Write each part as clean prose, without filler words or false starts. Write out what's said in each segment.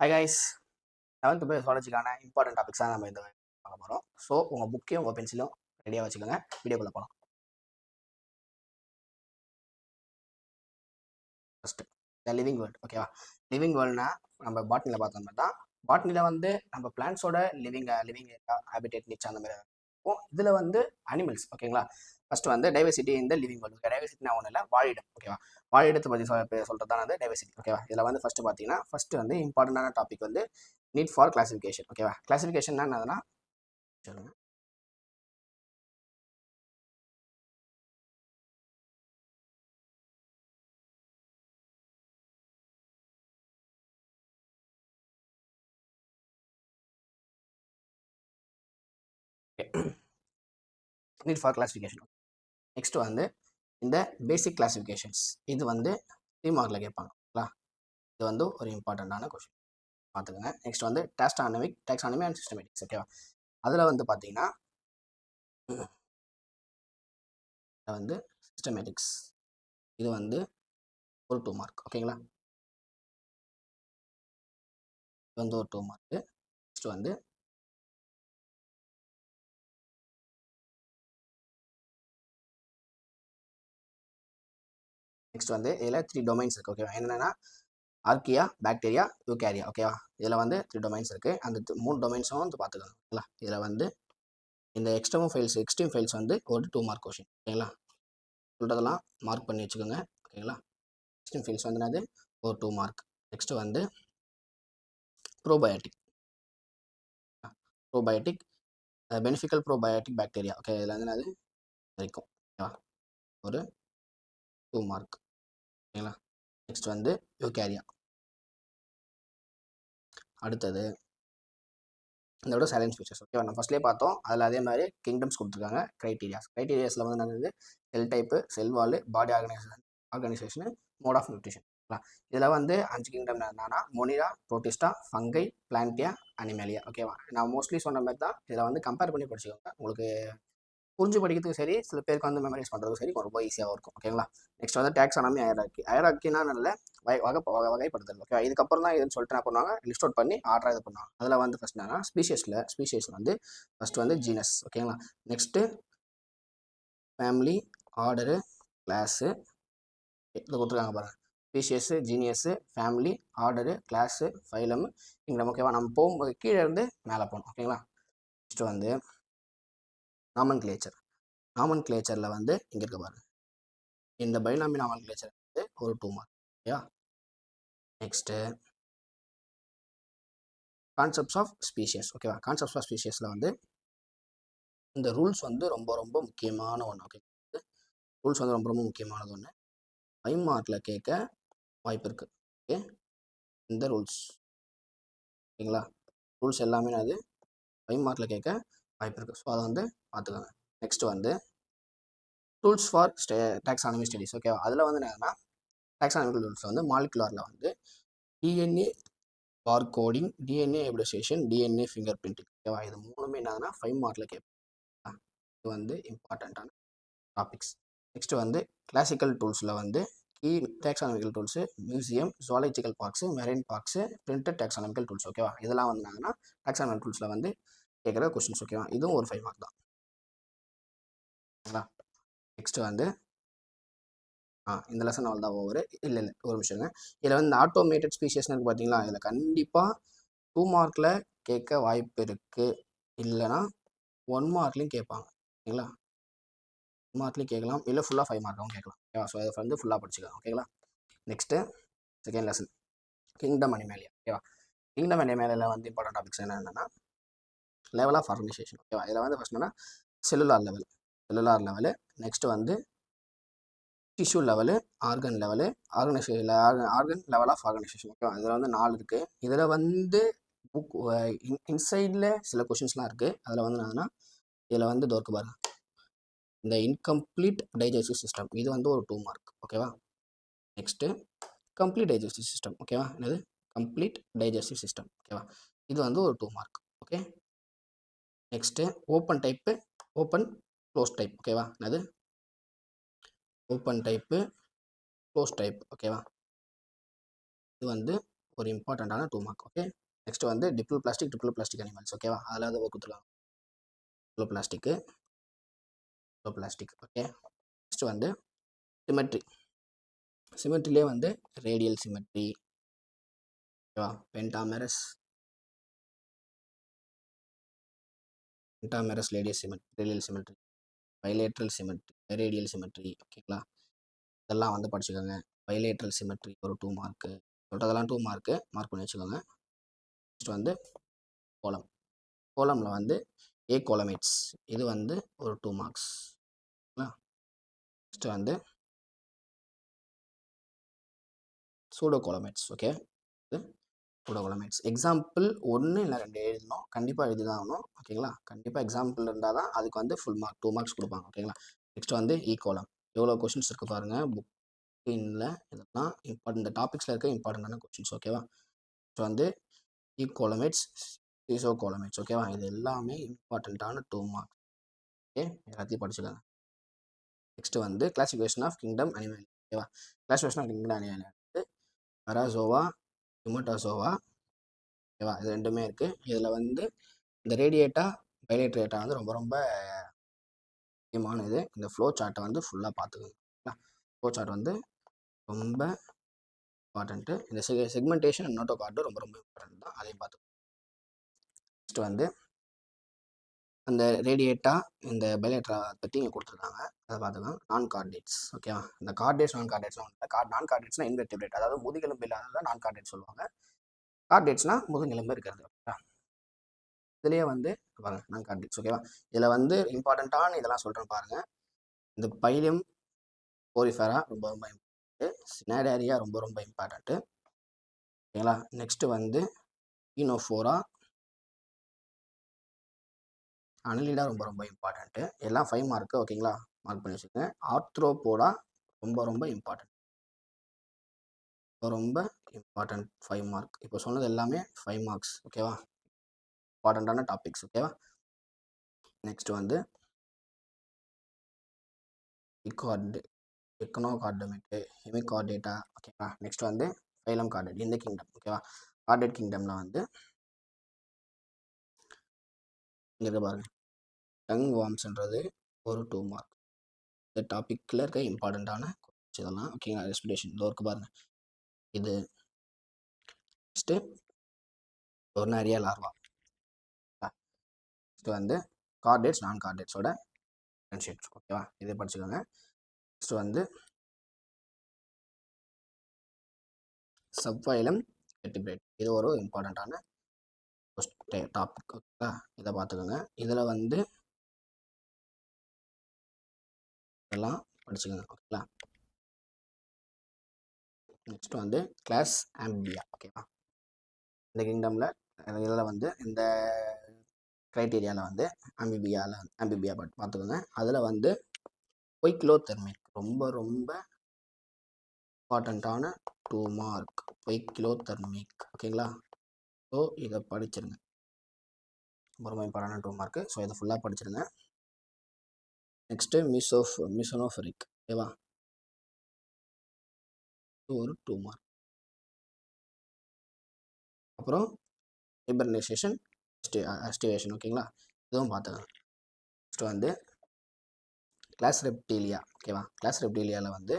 Hi guys, 11th பயாலஜிக்கான important topics தான் நம்ம இந்த பார்க்க போகிறோம். ஸோ உங்கள் புக்கையும் உங்கள் பென்சிலும் ரெடியாக வச்சுக்கோங்க. வீடியோக்குள்ளே போகலாம். First the living world. ஓகேவா? லிவிங் வேர்ல்டுனா நம்ம பாட்னியில் பார்த்த மாதிரி தான். பாட்னியில் வந்து நம்ம பிளான்ஸோட லிவிங் ஹேபிடேட் நிச் அந்த மாதிரி இருக்கும். இதில் வந்து அனிமல்ஸ். ஓகேங்களா? ஃபர்ஸ்ட் வந்து டைவர்சிட்டி இந்த லிவிங் வேர்ல்டு. டைவர்சிட்டினா ஒன்றும் இல்லை, வாழிடம். ஓகேவா? வாழிடத்தை பற்றி சொல்கிறது தான் வந்து டைவர்சிட்டி. ஓகேவா? இதில் வந்து ஃபஸ்ட்டு பார்த்தீங்கன்னா ஃபஸ்ட்டு வந்து இம்பார்ட்டண்டான டாபிக் வந்து நீட் ஃபார் கிளாசிஃபிகேஷன். ஓகேவா? கிளாசிஃபிகேஷன் என்னதுன்னா சொல்லுங்க. Need for classification. நெக்ஸ்ட் வந்து இந்த பேசிக் கிளாசிஃபிகேஷன்ஸ். இது வந்து 3 மார்க்கில் கேட்பாங்களா? இது வந்து ஒரு இம்பார்ட்டண்ட்டான கொஷின் பார்த்துக்கோங்க. நெக்ஸ்ட் வந்து டாக்ஸானமி அண்ட் சிஸ்டமேட்டிக்ஸ். ஓகேவா? அதில் வந்து பார்த்தீங்கன்னா வந்து சிஸ்டமேட்டிக்ஸ் இது வந்து ஒரு 2 மார்க். ஓகேங்களா? இது வந்து ஒரு 2 மார்க்கு. நெக்ஸ்ட் வந்து இதில் 3 டொமைன்ஸ் இருக்குது. ஓகேவா? என்னென்னா ஆர்கியா, பாக்டீரியா, யூகேரியா. ஓகேவா? இதில் வந்து 3 டொமைன்ஸ் இருக்குது. அந்த 3 டொமைன்ஸும் வந்து பார்த்துக்கோங்க. ஓகேங்களா? இதில் வந்து இந்த எக்ஸ்ட்ரீம் ஃபைல்ஸ் வந்து ஒரு 2 மார்க் கொஷின். ஓகேங்களா? சொல்கிறதெல்லாம் மார்க் பண்ணி வச்சுக்கோங்க. ஓகேங்களா? எக்ஸ்ட்ரீம் ஃபைல்ஸ் வந்து என்னது ஒரு 2 மார்க். நெக்ஸ்ட் வந்து ப்ரோபயோட்டிக் பெனிஃபிக்கல் ப்ரோபயோட்டிக் பாக்டீரியா. ஓகே, இதில் வந்து என்னது வரைக்கும். ஓகேவா? ஒரு 2 மார்க். ஓகேங்களா? நெக்ஸ்ட் வந்து யூகேரியா. அடுத்தது இதோட சைலன்ஸ் ஃபீச்சர்ஸ். ஓகேவா? நம்ம ஃபஸ்ட்லேயே பார்த்தோம். அதில் அதே மாதிரி கிங்டம்ஸ் கொடுத்துருக்காங்க. க்ரைட்டீரியாஸில் வந்து என்னது cell type, cell wall, body organisation, mode of nutrition. இதில் வந்து 5 கிங்டம் என்னன்னா monera, protista, fungi, plantae, animalia. ஓகேவா? நான் மோஸ்ட்லி சொன்ன மாதிரி தான். இதில் வந்து கம்பேர் பண்ணி படிச்சுக்கோங்க. உங்களுக்கு புரிஞ்சு படிக்கிறதுக்கு சரி, சில பேருக்கு வந்து மெமரைஸ் பண்ணுறதுக்கு சரி ரொம்ப ஈஸியாக இருக்கும். ஓகேங்களா? நெக்ஸ்ட் வந்து டாக்ஸானமி ஹைரார்க்கினா நல்ல வகைப்படுத்தல். ஓகே, இதுக்கப்புறம் தான் இதுன்னு சொல்லிட்டு என்ன பண்ணுவாங்க, லிஸ்ட் அவுட் பண்ணி ஆர்டராக இது பண்ணுவாங்க. அதில் வந்து ஃபஸ்ட் என்னன்னா ஸ்பீஷியஸ் வந்து ஃபஸ்ட்டு வந்து ஜீனஸ். ஓகேங்களா? Next family, order, class. இதில் கொடுத்துருக்காங்க பாருங்கள். Species, genius, family, order, class, phylum, kingdom. ஓகேவா? நம்ம போகும்போது கீழே இருந்து மேலே போகணும். ஓகேங்களா? நெக்ஸ்ட்டு வந்து நாமன் கிளேச்சரில் வந்து இங்கே இருக்க பாருங்க. இந்த பைனாமி நாமன் கிளேச்சர் வந்து ஒரு 2 மார்க். ஓகேவா? Next concepts of species. ஓகேவா? கான்செப்ட்ஸ் ஆஃப் ஸ்பீஷியஸில் வந்து இந்த ரூல்ஸ் வந்து ரொம்ப ரொம்ப முக்கியமான ஒன்று. ஓகே, ரூல்ஸ் வந்து ரொம்ப ரொம்ப முக்கியமானது ஒன்று. 5 மார்க்கில் கேட்க வாய்ப்பு இருக்குது. ஓகே, இந்த ரூல்ஸ். ஓகேங்களா? ரூல்ஸ் எல்லாமே அது 5 மார்க்கில் கேட்க வாய்ப்பு இருக்குது. ஸோ அதை வந்து பார்த்துக்கோங்க. நெக்ஸ்ட் வந்து டூல்ஸ் ஃபார் டாக்ஸானமி ஸ்டடீஸ். ஓகேவா? அதில் வந்து என்னன்னா டாக்ஸானமிக்கல் ரூல்ஸ் வந்து மாலிகுலரில் வந்து DNA barcoding, DNA hybridisation, DNA finger printing. ஓகேவா? இது மூணுமே என்னன்னா 5 மார்க்கில் கேட்பேன். இது வந்து இம்பார்ட்டண்ட்டான டாபிக்ஸ். நெக்ஸ்ட் வந்து கிளாசிக்கல் டூல்ஸில் வந்து key taxonomical tools, museum, zoological parks, marine parks, printed taxonomical tools. ஓகேவா? இதெல்லாம் வந்தாங்கன்னா டாக்ஸானமிக்கல் டூல்ஸில் வந்து கேட்குற கொஸ்டின்ஸ். ஓகேவா? இதுவும் ஒரு 5 மார்க் தான். ஓகேங்களா? நெக்ஸ்ட் வந்து இந்த லெசன் அவ்வளோ தான் ஓவர். இல்லை ஒரு நிமிஷங்க. இதில் வந்து ஆட்டோமேட்டட் ஸ்பீஷியஸ்னு இருக்குது பார்த்தீங்களா? இதில் கண்டிப்பாக 2 மார்க்கில் கேட்க வாய்ப்பு இருக்குது. இல்லைனா 1 மார்க்லேயும் கேட்பாங்க. ஓகேங்களா? 1 மார்க்லேயும் கேட்கலாம், இல்லை ஃபுல்லாக 5 மார்க்காகவும் கேட்கலாம். ஓகேவா? ஸோ இதை வந்து ஃபுல்லாக படிச்சுக்கலாம். ஓகேங்களா? Next second lesson kingdom Animalia. ஓகேவா? கிங்டம் அனிமேலியாவில் வந்து இம்பார்ட்டன்ட் டாபிக்ஸ் என்னென்னா லெவல் ஆஃப் ஆர்கனைசேஷன். ஓகேவா? இதில் வந்து ஃபஸ்ட் என்னன்னா செல்லுலார் லெவலு. நெக்ஸ்ட்டு வந்து tissue level, organ level, organ level of organization. ஓகேவா? இதில் வந்து 4 இருக்குது. இதில் வந்து புக் இன்சைடில் சில கொஷின்ஸ்லாம் இருக்குது. அதில் வந்து என்னன்னா இதில் வந்து தோற்கு பாருங்க, இந்த இன்கம்ப்ளீட் டைஜஸ்டிவ் சிஸ்டம். இது வந்து ஒரு 2 மார்க். ஓகேவா? Next complete digestive system. ஓகேவா? என்னது கம்ப்ளீட் டைஜஸ்டிவ் சிஸ்டம். ஓகேவா? இது வந்து ஒரு 2 mark. Okay, next open close type. ஓகேவா? என்னது ஓப்பன் டைப்பு, க்ளோஸ் டைப். ஓகேவா? இது வந்து ஒரு இம்பார்ட்டண்ட்டான 2 மார்க். ஓகே. நெக்ஸ்ட் வந்து டிப்ளோபிளாஸ்டிக் அனிமல்ஸ். ஓகேவா? அதில் அதை கொடுத்துருக்காங்க. டிப்ளோபிளாஸ்டிக். ஓகே. நெக்ஸ்ட் வந்து சிமெட்ரி. சிமெட்ரிலே வந்து ரேடியல் சிமெட்ரி, ஓகேவா? Pentamerous radial symmetry, bilateral symmetry, radial symmetry. ஓகேங்களா? இதெல்லாம் வந்து படிச்சுக்கோங்க. பைலேட்ரல் சிமெட்ரி ஒரு 2 மார்க்கு. சொல்கிறதெல்லாம் 2 மார்க்கு, மார்க் பண்ணி வச்சுக்கோங்க. நெக்ஸ்ட் வந்து கோலமில் வந்து கோலமேட்ஸ், இது வந்து ஒரு 2 மார்க்ஸ். நெக்ஸ்ட் வந்து சூடோ கோலமேட்ஸ். ஓகே. இது சூடோ கோலமேட்ஸ் எக்ஸாம்பிள் 1 இல்லை 2 எழுதணும். கண்டிப்பாக எழுதி தான் ஆகணும். ஓகேங்களா? கண்டிப்பாக எக்ஸாம்பிள் இருந்தால் தான் அதுக்கு வந்து ஃபுல் மார்க் 2 மார்க்ஸ் கொடுப்பாங்க. ஓகேங்களா? நெக்ஸ்ட் வந்து கோலம். எவ்வளோ கொஷின்ஸ் இருக்குது பாருங்கள். புக்கின்ல இதெல்லாம் இம்பார்ட்டன்ட், இந்த டாபிக்ஸில் இருக்க இம்பார்ட்டண்டான கொஷின்ஸ். ஓகேவா? ஸோ வந்து கோலமேட்ஸ், சீசோ கோலமேட்ஸ். ஓகேவா? இது எல்லாமே இம்பார்ட்டண்ட்டான 2 மார்க்ஸ். ஓகே. எல்லாத்தையும் படிச்சுக்கோங்க. நெக்ஸ்ட் வந்து கிளாசிஃபிகேஷன் ஆஃப் கிங்டம் அனிமல். ஓகேவா? கிளாசிஃபிகேஷன் ஆஃப் கிங்டம் அனிமல் வந்து பராசோவா, ஹியூமட்டாசோவா. ஓகேவா? இது ரெண்டுமே இருக்குது. இதில் வந்து இந்த ரேடியேட்டா பைலேட்ரேட்டா வந்து ரொம்ப ரொம்ப முக்கியமானது. இந்த ஃப்ளோ சார்ட்டை வந்து ஃபுல்லாக பார்த்துக்கோங்க. ஃப்ளோ சார்ட் வந்து ரொம்ப இம்பார்ட்டண்ட்டு. இந்த செக்மெண்டேஷன் நோட்டோ கார்டு ரொம்ப ரொம்ப இம்பார்ட்டன்ட் தான், அதையும் பார்த்துக்கோங்க. நெக்ஸ்ட் வந்து அந்த ரேடியேட்டா இந்த பைலேட்ரா பற்றி இங்கே கொடுத்துருக்காங்க, அதை பார்த்துக்கோங்க. நான் கார்டேட்ஸ். ஓகேவா? இந்த கார்டேட்ஸ் நான் கார்டேட்ஸ்லாம் நான் கார்டேட்ஸ்னால் இன்வெர்டிபிரேட், அதாவது முதுகெலும்பு இல்லாததை நான் கார்டேட்ஸ் சொல்லுவாங்க. கார்டேட்ஸ்னால் முதுகெலும்பு இருக்கிறது. இதுலேயே வந்து பாருங்க நான் கார்டேட்ஸ். ஓகேவா? இதில் வந்து இம்பார்ட்டண்ட்டான இதெல்லாம் சொல்கிறேன் பாருங்கள். இந்த பைலியம் போரிஃபெரா ரொம்ப ரொம்ப இம்பார்ட்டன்ட்டு. சினாடேரியா ரொம்ப ரொம்ப இம்பார்ட்டன்ட்டு. ஓகேங்களா? நெக்ஸ்ட்டு வந்து ஈனோஃபோரா, அனலிடா ரொம்ப ரொம்ப இம்பார்ட்டன்ட்டு. எல்லாம் 5 மார்க்கு. ஓகேங்களா? மார்க் பண்ணி வச்சுக்கோங்க. ஆர்த்ரோபோடா ரொம்ப ரொம்ப இம்பார்ட்டன்ட், ரொம்ப இம்பார்ட்டன்ட். 5 மார்க். இப்போ சொன்னது எல்லாமே 5 மார்க்ஸ். ஓகேவா? இம்பார்ட்டண்ட்டான டாபிக்ஸ். ஓகேவா? நெக்ஸ்ட் வந்து எக்கனோகார்டமேட்டு, ஹெமிகார்டேட்டா. ஓகேவா? நெக்ஸ்ட் வந்து ஃபைலம் கார்டேட், இந்த கிங்டம். ஓகேவா? கார்டேட் கிங்டமில் வந்து இங்கே பாருங்கள், டங் வார்ம்ஸ்ன்றது ஒரு 2 மார்க். இந்த டாப்பிக்கில் இருக்க இம்பார்ட்டண்ட்டான இதெல்லாம். ஓகேங்களா? ரெஸ்பிரேஷன் இதோ இருக்குது பாருங்கள். இது நெக்ஸ்ட்டு டொர்னாரியா லார்வா. நெக்ஸ்ட் வந்து கார்டேட்ஸ் நான் கார்டேட்ஸோட டிஃபரன்ஷியேட். ஓகேவா? இதை படிச்சுக்கோங்க. நெக்ஸ்ட் வந்து சப்ஃபைலம் வெர்டிபிரேட், இது ஒரு இம்பார்ட்டண்ட்டான டாபிக். ஓகேங்களா? இதை பார்த்துக்கோங்க. இதில் வந்து இதெல்லாம் படிச்சுக்கோங்க. ஓகேங்களா? நெக்ஸ்ட் வந்து கிளாஸ் ஆம்பிபியா. ஓகேவா? இந்த கிங்டமில் இதில் வந்து இந்த க்ரைட்டீரியாவில் வந்து ஆம்பிபியா பார்த்துக்கோங்க. அதில் வந்து பொய்க்ளோதெர்மிக் ரொம்ப ரொம்ப இம்பார்ட்டண்ட்டான 2 மார்க். பொய்க்ளோதெர்மிக். ஓகேங்களா? ஸோ இதை படிச்சிருங்க. ரொம்ப ரொம்ப இம்பார்ட்டண்டான 2 மார்க்கு. ஸோ இதை ஃபுல்லாக படிச்சிருங்க. நெக்ஸ்ட்டு மிசோனோஃபரிக். ஓகேவா? ஒரு 2 மார்க். அப்புறம் ஹைபர்னைசேஷன், ஆஸ்டிவேஷன். ஓகேங்களா? இதுவும் பார்த்துக்கலாம். நெக்ஸ்ட் வந்து கிளாஸ் ரெப்டீலியா. ஓகேவா? கிளாஸ் ரெப்டீலியாவில் வந்து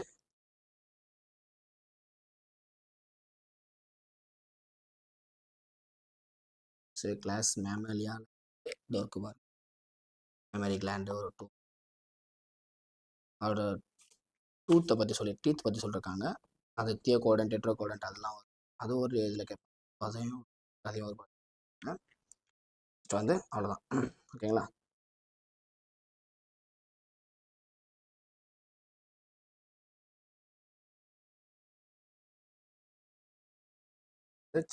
கிளாஸ் மேமலியா இருக்கு பாரு. மெமரி கிளாண்டு ஒரு 2. அதோட டீத் பற்றி சொல்லியிருக்காங்க. அது தியோகோடன், டெட்ரோகோடன் அதெல்லாம் வரும். அது ஒரு இதில் கேட்போம். அதையும் ஒரு நெக்ஸ்ட் வந்து அவ்வளோதான். ஓகேங்களா?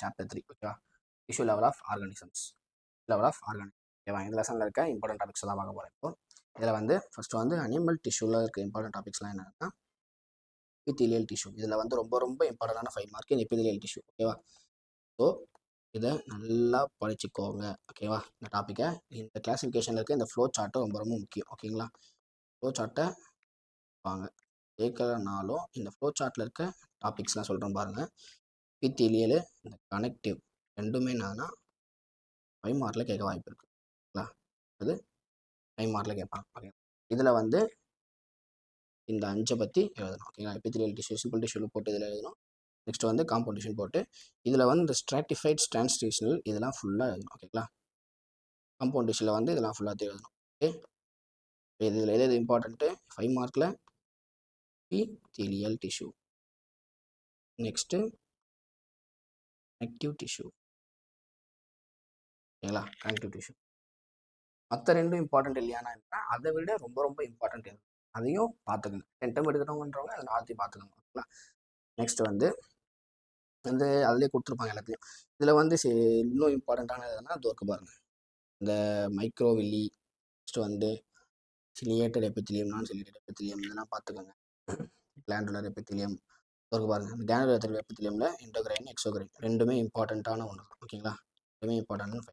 சாப்டர் 3. ஓகேவா? Tissue level of organisms. ஓகேவா? இந்த லெசனில் இருக்க இம்பார்ட்டன்ட் டாபிக்ஸ் தான் பார்க்க போகிறோம். இப்போ இதில் வந்து ஃபஸ்ட்டு வந்து அனிமல் டிஷ்யூவில் இருக்க இம்பார்ட்டன்ட் டாபிக்ஸ்லாம் என்னென்னா எபிதீலியல் டிஷ்யூ. இதில் வந்து ரொம்ப ரொம்ப இம்பார்ட்டண்டான 5 மார்க் இந்த எபிதீலியல் டிஷ்யூ. ஓகேவா? ஸோ இதை நல்லா படிச்சுக்கோங்க. ஓகேவா? இந்த டாப்பிக்கை இந்த கிளாஸிஃபிகேஷனில் இருக்க இந்த ஃப்ளோ சார்ட்டும் ரொம்ப ரொம்ப முக்கியம். ஓகேங்களா? ஃப்ளோ சார்ட்டை வாங்க கேட்கலனாலும் இந்த ஃப்ளோ சார்ட்டில் இருக்க டாபிக்ஸ்லாம் சொல்கிறேன் பாருங்கள். எபித்தீலியல் இந்த கனெக்டிவ் ரெண்டுமே என்னன்னா 5 மார்க்கில் கேட்க வாய்ப்பு இருக்குங்களா. அது 5 மார்க்கில் கேட்பாங்க. ஓகே, இதில் வந்து இந்த 5 பற்றி எழுதணும். ஓகேங்களா. எபித்தீலியல் டிஷ்யூ சிம்பிள் டிஷ்யூவில் போட்டு இதில் எழுதணும். நெக்ஸ்ட் வந்து காம்பவுண்ட் டிஷ்யூ போட்டு இதில் வந்து இந்த ஸ்ட்ராட்டிஃபைட் டிரான்ஸ்லேஷனல் இதெல்லாம் ஃபுல்லாக எழுதணும். ஓகேங்களா. காம்பவுண்ட் டிஷ்யூவில் வந்து இதெல்லாம் ஃபுல்லாக எழுதணும். ஓகே, இதில் எது இம்பார்ட்டன்ட்டு 5 மார்க்கில் epithelial tissue, next connective tissue. ஓகேங்களா. கனெக்டிவ் டிஷ்யூ மற்ற ரெண்டும் இம்பார்ட்டன்ட் இல்லையானா அதை விட ரொம்ப ரொம்ப இம்பார்ட்டன்ட் எது அதையும் பார்த்துக்கணும். 10 டைம் எடுக்கிறவங்கன்றவங்க அதை நாளையும் பார்த்துக்கணும். ஓகேங்களா. நெக்ஸ்ட் வந்து அதிலே கொடுத்துருப்பாங்க எல்லாத்தையும். இதில் வந்து இன்னும் இம்பார்ட்டண்ட்டான எதுனா தோற்கு பாருங்க. இந்த மைக்ரோவில்லி, நெக்ஸ்ட் வந்து சிலியேட்டட் எபித்திலியம், நான் சிலியேட்டட் எபித்திலியம் இதெல்லாம் பார்த்துக்கோங்க. கிளாண்டுலர் எபித்திலியம் தோற்கு பாருங்க. இந்த கிளாண்டுலர் எபித்திலியமில் இன்டோகிரைன் எக்ஸோகிரைன் ரெண்டுமே இம்பார்ட்டண்ட்டான ஒன்று. ஓகேங்களா. ரெண்டுமே இம்பார்ட்டன்ட்.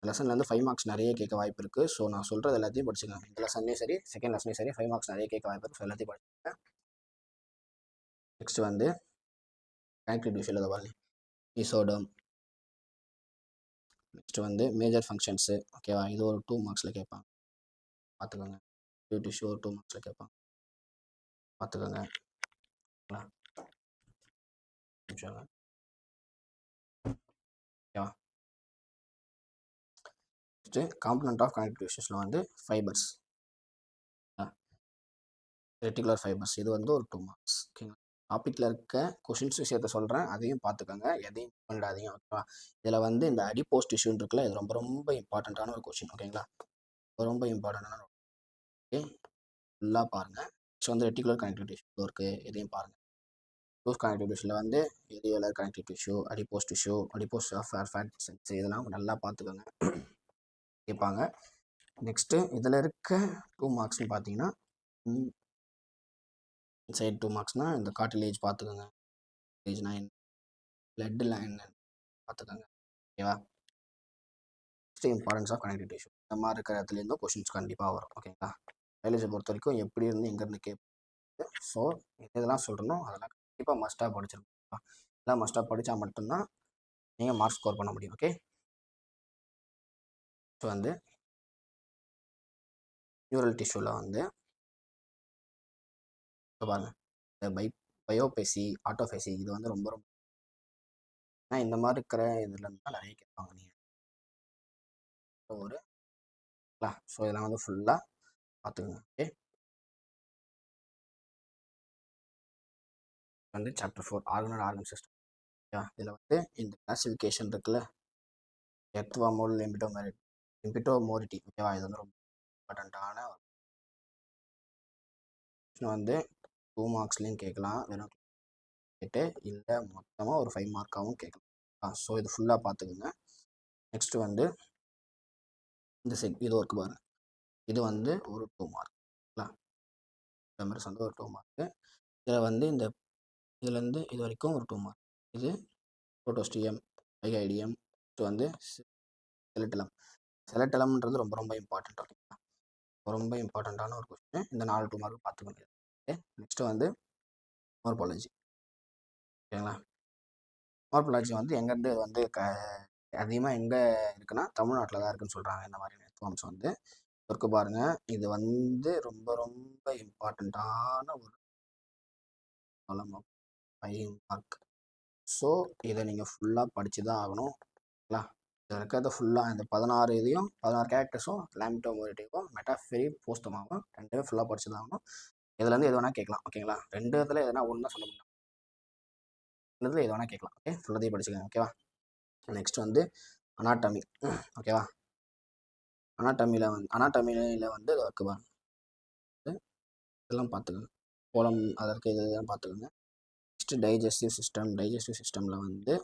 லெசனில் வந்து 5 மார்க்ஸ் நிறைய கேட்க வாய்ப்பு இருக்குது. ஸோ நான் சொல்கிறது எல்லாத்தையும் படிச்சுக்கோங்க. இந்த லெசன்லேயும் சரி, செகண்ட் லெசன்லேயும் சரி 5 மார்க்ஸ் நிறைய கேட்க வாய்ப்பு இருக்குது. ஸோ எல்லாத்தையும் படிச்சுக்கோங்க. நெக்ஸ்ட் வந்து கனெக்டிவ் டிஷ்யூவில் அதை பாருங்க. ஈசோடம், நெக்ஸ்ட் வந்து மேஜர் ஃபங்க்ஷன்ஸு. ஓகேவா. இது ஒரு 2 மார்க்ஸில் கேட்பாங்க, பார்த்துக்கோங்க. டிஷ்யூ ஒரு 2 மார்க்ஸில் கேட்பாங்க, பார்த்துக்கோங்க. ஓகேவா. நெக்ஸ்ட்டு காம்பனண்ட் ஆஃப் கனெக்டிவ் டிஷ்யூஸில் வந்து ஃபைபர்ஸ், ரெட்டிகுலர் ஃபைபர்ஸ் இது வந்து ஒரு 2 மார்க்ஸ். ஓகேங்களா. டாப்பிக்கில் இருக்க கொஷின்ஸ் விஷயத்தை சொல்கிறேன், அதையும் பார்த்துக்கோங்க, எதையும் பண்ணிடாதீங்க. ஓகேவா. இதில் வந்து இந்த அடிப்போஸ் டிஷ்யூன்னு இருக்குல்ல, இது ரொம்ப ரொம்ப இம்பார்ட்டண்ட்டான ஒரு கொஷின். ஓகேங்களா. ரொம்ப இம்பார்ட்டண்ட்டான ஓகே, ஃபுல்லாக பாருங்கள். நெக்ஸ்ட் வந்து ரெட்டிகுலர் கனெக்டிவ் டிஷ்யூ இருக்குது, இதையும் பாருங்கள். லூஸ் கனெக்டிவ் டிஷ்யூவில் வந்து areolar connective tissue, adipose fat cells இதெல்லாம் நல்லா பார்த்துக்கோங்க, கேட்பாங்க. நெக்ஸ்ட்டு இதில் இருக்க 2 மார்க்ஸ்னு பார்த்தீங்கன்னா சைடு 2 மார்க்ஸ்னால் இந்த கார்டிலேஜ் பார்த்துக்கோங்க. கார்டிலேஜ்னா என்ன, பிளட்டில் என்ன பார்த்துக்கோங்க. ஓகேவா. Next importance of connective tissue இந்த மாதிரி இருக்கிற இடத்துலேருந்தும் கொஷின்ஸ் கண்டிப்பாக வரும். ஓகேங்களா. பயாலஜி பொறுத்த வரைக்கும் எப்படி இருந்து எங்கேருந்து கேட்போம். ஸோ இதெல்லாம் சொல்கிறனோ அதெல்லாம் கண்டிப்பாக மஸ்ட்டாக படிச்சிருக்கோம். இதெல்லாம் மஸ்ட்டாக படித்தா மட்டும்தான் நீங்கள் மார்க் ஸ்கோர் பண்ண முடியும். ஓகே. ஸோ வந்து நியூரல் டிஷ்யூவில் வந்து பாருங்கள், இந்த பயோபேசி, ஆட்டோபேசி இது வந்து ரொம்ப ரொம்ப இந்த மாதிரி இருக்கிற இதுலேருந்து தான் நிறைய கேட்பாங்க நீங்கள் ஒரு. ஸோ இதெல்லாம் வந்து ஃபுல்லாக பார்த்துக்கோங்க. ஓகே. வந்து சாப்டர் 4 ஆர்கனல் ஆர்கன் சிஸ்டம். இதில் வந்து இந்த கிளாசிஃபிகேஷன் இருக்குல்ல, எர்த்வாமோல் லிம்பிட்டோமோரிட்டி. ஓகேவா. இது வந்து ரொம்ப இம்பார்ட்டண்ட்டான வந்து 2 மார்க்ஸ்லேயும் கேட்கலாம், வெறும் கேட்டு இல்லை மொத்தமாக ஒரு 5 மார்க்காகவும் கேட்கலாம். ஸோ இது ஃபுல்லாக பார்த்துக்குங்க. நெக்ஸ்ட்டு வந்து இந்த இது ஒர்க்கு பாருங்கள், இது வந்து ஒரு 2 மார்க். வந்து ஒரு 2 மார்க்கு. இதில் வந்து இதுலேருந்து இது வரைக்கும் ஒரு 2 மார்க். இது புரோட்டோஸ்டியம், ஐஐடியம், வந்து செலட்டலம். செலட்டலம்ன்றது ரொம்ப ரொம்ப இம்பார்ட்டண்ட். ஓகேங்களா. ரொம்ப இம்பார்ட்டண்ட்டான ஒரு கொஸ்டின். இந்த 4 2 மார்க் பார்த்துக்கணும். ஓகே. நெக்ஸ்ட்டு வந்து மார்பாலஜி. ஓகேங்களா. மார்பாலஜி வந்து எங்கேருந்து வந்து அதிகமாக எங்கே இருக்குன்னா தமிழ்நாட்டில் தான் இருக்குன்னு சொல்கிறாங்க. இந்த மாதிரி ஃபார்ம்ஸ் வந்து ஒர்க்கு பாருங்கள். இது வந்து ரொம்ப ரொம்ப இம்பார்ட்டண்ட்டான ஒரு 5 மார்க். ஸோ இதை நீங்கள் ஃபுல்லாக படித்து தான் ஆகணும். ஓகேங்களா. இதில் இருக்கிறத ஃபுல்லாக இந்த 16 இதையும் 16 கேரக்டர்ஸும் லாமிட்டோமோரிட்டிக்கும் மெட்டாஃபெரி போஸ்டமாகவும் ரெண்டுமே ஃபுல்லாக படித்து தான் ஆகணும். இதுலேருந்து எது வேணால் கேட்கலாம். ஓகேங்களா. 2 இதில் எதனா ஒன்று தான் சொல்ல முடியும். இதில் எது வேணால் கேட்கலாம். ஓகே. ஃபுல்லாத்தையும் படிச்சுக்கோங்க. ஓகேவா. நெக்ஸ்ட் வந்து அனாட்டமி. ஓகேவா. அனாட்டமியில் வந்து ஒர்க்கு இதெல்லாம் பார்த்துக்கோங்க. கோலம் அதற்கு இதெல்லாம் பார்த்துக்கோங்க. நெக்ஸ்ட்டு டைஜஸ்டிவ் சிஸ்டமில் வந்து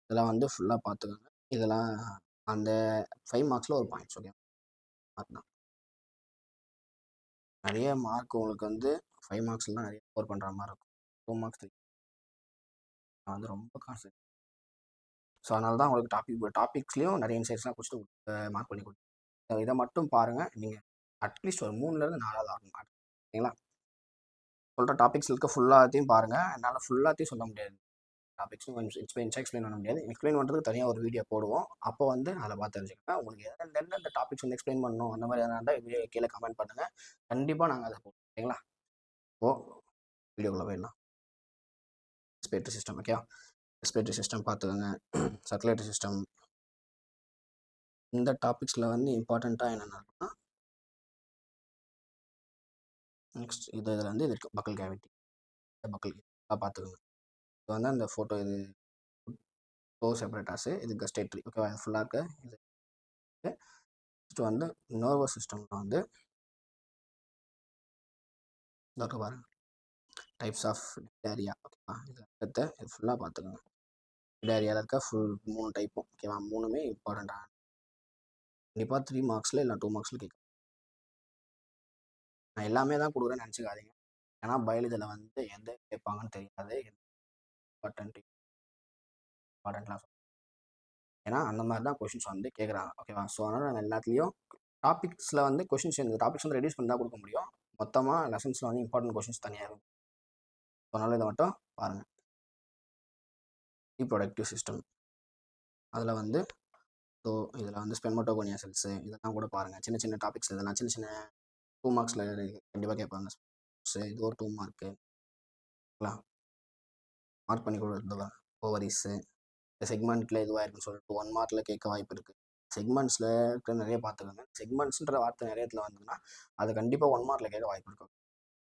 இதெல்லாம் வந்து ஃபுல்லாக பார்த்துக்கோங்க. இதெல்லாம் அந்த 5 மார்க்ஸில் ஒரு பாயிண்ட்ஸ். ஓகே. மார்க் தான் நிறைய மார்க் உங்களுக்கு வந்து 5 மார்க்ஸ்லாம் நிறைய ஸ்கோர் பண்ணுற மாதிரி இருக்கும். 2 மார்க்ஸ் வந்து ரொம்ப கான்சென்ட். ஸோ அதனால தான் உங்களுக்கு டாபிக்ஸ்லேயும் நிறைய இன்சைட்ஸ்லாம் பிடிச்சிட்டு மார்க் பண்ணி கொடுத்து இதை மட்டும் பாருங்கள். நீங்கள் அட்லீஸ்ட் ஒரு 3லேருந்து 4 ஆகும். ஓகேங்களா. சொல்கிற டாபிக்ஸ் இருக்க ஃபுல்லாத்தையும் பாருங்கள். என்னால் ஃபுல்லாத்தையும் சொல்ல முடியாது. டாபிக்ஸும் கொஞ்சம் எக்ஸ்பிளைன் பண்ண முடியாது. எக்ஸ்பிளைன் பண்ணுறதுக்கு தனியாக ஒரு வீடியோ போடுவோம். அப்போ வந்து அதில் பார்த்து தெரிஞ்சுக்கோங்க. உங்களுக்கு எந்தெந்த டாபிக்ஸ் வந்து எக்ஸ்பிளைன் பண்ணணும் அந்த மாதிரி எதனா இருந்தால் வீடியோ கீழே கமெண்ட் பண்ணுங்கள். கண்டிப்பாக நாங்கள் அதை போடுவோம். ஓகேங்களா? இப்போது வீடியோக்குள்ளே போயிடலாம். Respiratory system. Okay, respiratory system பார்த்துக்கோங்க. Circulatory system. இந்த டாபிக்ஸில் வந்து இம்பார்ட்டண்ட்டாக என்னென்னா இருக்குன்னா, நெக்ஸ்ட் இதில் வந்து இது இருக்குது பக்கல் கேவிட்டி. பக்கல் பார்த்துக்கோங்க. இது வந்து அந்த ஃபோட்டோ இது டோ செப்பரேட்டாஸு, இது கஸ்டேட்ரி. ஓகேவா? இது ஃபுல்லாக இருக்க இது. நெக்ஸ்ட் வந்து நர்வஸ் சிஸ்டமில் வந்து இதாக பாருங்க, டைப்ஸ் ஆஃப் டேரியா. ஓகேவா? இதை இது ஃபுல்லாக பார்த்துக்கோங்க. டேரியாவில் இருக்க ஃபுல் 3 டைப்பும். ஓகேவா? 3மே இம்பார்ட்டண்ட்டாக கண்டிப்பாக 3 மார்க்ஸில் இல்லை 2 மார்க்ஸில் கேட்கும். நான் எல்லாமே தான் கொடுக்குறேன்னு நினச்சிக்காதீங்க. ஏன்னா பயாலஜியில் வந்து எந்த கேட்பாங்கன்னு தெரியாது. இம்பார்ட்டண்ட்லாம் ஏன்னா அந்த மாதிரி தான் கொஷின்ஸ் வந்து கேட்குறாங்க. ஓகேவா? ஸோ அதனால் நான் எல்லாத்துலேயும் டாபிக்ஸில் வந்து கொஷின்ஸ் இந்த டாபிக்ஸ் வந்து ரெடியூஸ் பண்ணி தான் கொடுக்க முடியும். மொத்தமாக லெசன்ஸில் வந்து இம்பார்ட்டன்ட் கொஷின்ஸ் தனியாக இருக்கும். ஸோ அதனால் இதை மட்டும் பாருங்கள். ரீப்ரொடக்டிவ் சிஸ்டம் அதில் வந்து ஸோ இதில் வந்து ஸ்பெர்மட்டோகோனியா செல்ஸு இதெல்லாம் கூட பாருங்கள். சின்ன சின்ன டாபிக்ஸ் இதெல்லாம் சின்ன சின்ன 2 மார்க்ஸில் கண்டிப்பாக கேட்பாங்க. இது ஒரு 2 மார்க்கு மார்க் பண்ணி கொடுக்குறது. ஓவரிஸு இந்த செக்மெண்ட்டில் இதுவாக இருக்குன்னு சொல்லிட்டு 1 மார்க்கில் கேட்க வாய்ப்பு இருக்குது. செக்மெண்ட்ஸில் இருக்க நிறைய பார்த்துக்கோங்க. செக்மெண்ட்ஸுன்ற வார்த்தை நிறைய இடத்துல வந்துன்னா அது கண்டிப்பாக 1 மார்க்கில் கேட்க வாய்ப்பு இருக்கும்.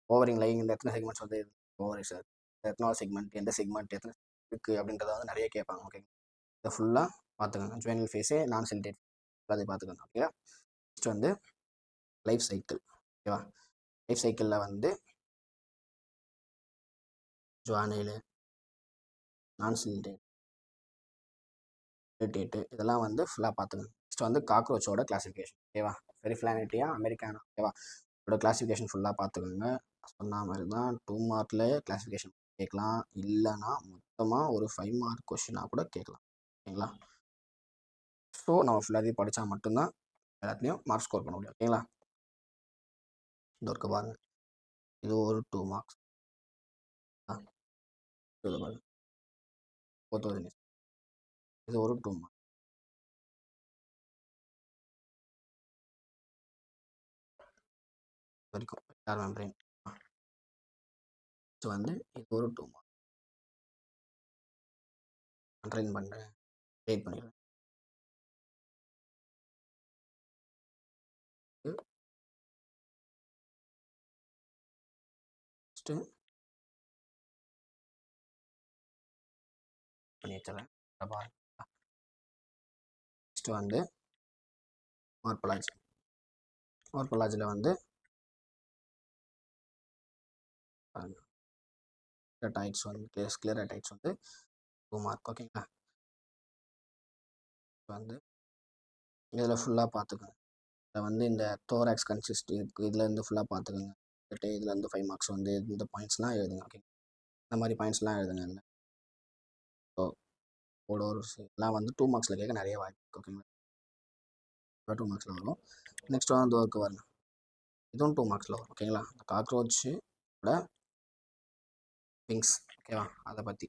ஓவரிங் லைங் இந்த எத்தனை செக்மெண்ட்ஸ் வந்து ஓவரி சார், எத்தனாவது செக்மெண்ட், எந்த செக்மெண்ட் எத்தனை இருக்குது அப்படின்றத வந்து நிறைய கேட்பாங்க. ஓகே, இதை ஃபுல்லாக பார்த்துக்கோங்க. ஜுவனல் ஃபேஸு, நான் சென்டேட் அதை பார்த்துக்கோங்க. ஓகேவா? நெக்ஸ்ட் வந்து லைஃப் சைக்கிள். ஓகேவா? லைஃப் சைக்கிளில் வந்து ஜுவானைலு, நான் சில்டேட், டேட்டு இதெல்லாம் வந்து ஃபுல்லாக பார்த்துக்கோங்க. நெக்ஸ்ட் வந்து காக்ரோச்சோட கிளாசிஃபிகேஷன். ஓகேவா? பெரிஃப்ளானிட்டியா அமெரிக்கானா. ஓகேவா? இதோட கிளாசிஃபிகேஷன் ஃபுல்லாக பார்த்துக்கோங்க. சொன்ன மாதிரி தான் 2 மார்க்கில் கிளாசிஃபிகேஷன் கேட்கலாம். இல்லைனா மொத்தமாக ஒரு 5 மார்க் கொஷினாக கூட கேட்கலாம். ஓகேங்களா? ஸோ நம்ம ஃபுல்லாகவே படித்தா மட்டும்தான் எல்லாத்துலேயும் மார்க் ஸ்கோர் பண்ண முடியும். ஓகேங்களா? இது இருக்க பாருங்க, இது ஒரு 2 மார்க்ஸ். இது பாருங்க, இது ஒரு 2 மார்க். வரைக்கும் மெம்பரேன் வந்து இது ஒரு 2 மார்க். ட்ரெயின் பண்ணுறேன், ட்ரேட் பண்ணிடுறேன். நெக்ஸ்ட்டு பண்ணி வச்சுறேன். நெக்ஸ்ட் வந்து மார்பலாஜி. மார்பலாஜியில் வந்து டைட்ஸ் வந்து கிளியர் டைட்ஸ் வந்து 2 மார்க். ஓகேங்களா? வந்து இதில் ஃபுல்லாக பார்த்துக்கோங்க. இதில் வந்து இந்த தோராக்ஸ் கன்சிஸ்ட் இதில் இருந்து ஃபுல்லாக பார்த்துக்கோங்க. இதில் இருந்து 5 மார்க்ஸ் வந்து இந்த பாயிண்ட்ஸ்லாம் எழுதுங்க. ஓகே, இந்த மாதிரி பாயிண்ட்ஸ்லாம் எழுதுங்க. இதில் ஸோ எல்லாம் வந்து 2 மார்க்ஸில் கேட்க நிறைய வாய்ப்பு இருக்குது. ஓகேங்களா? 2 மார்க்ஸில் வரும். நெக்ஸ்ட் வந்து ஒர்க்கு வரணும், இதுவும் 2 மார்க்ஸில் வரும். ஓகேங்களா? காக்ரோச்சோட விங்ஸ். ஓகேவா? அதை பற்றி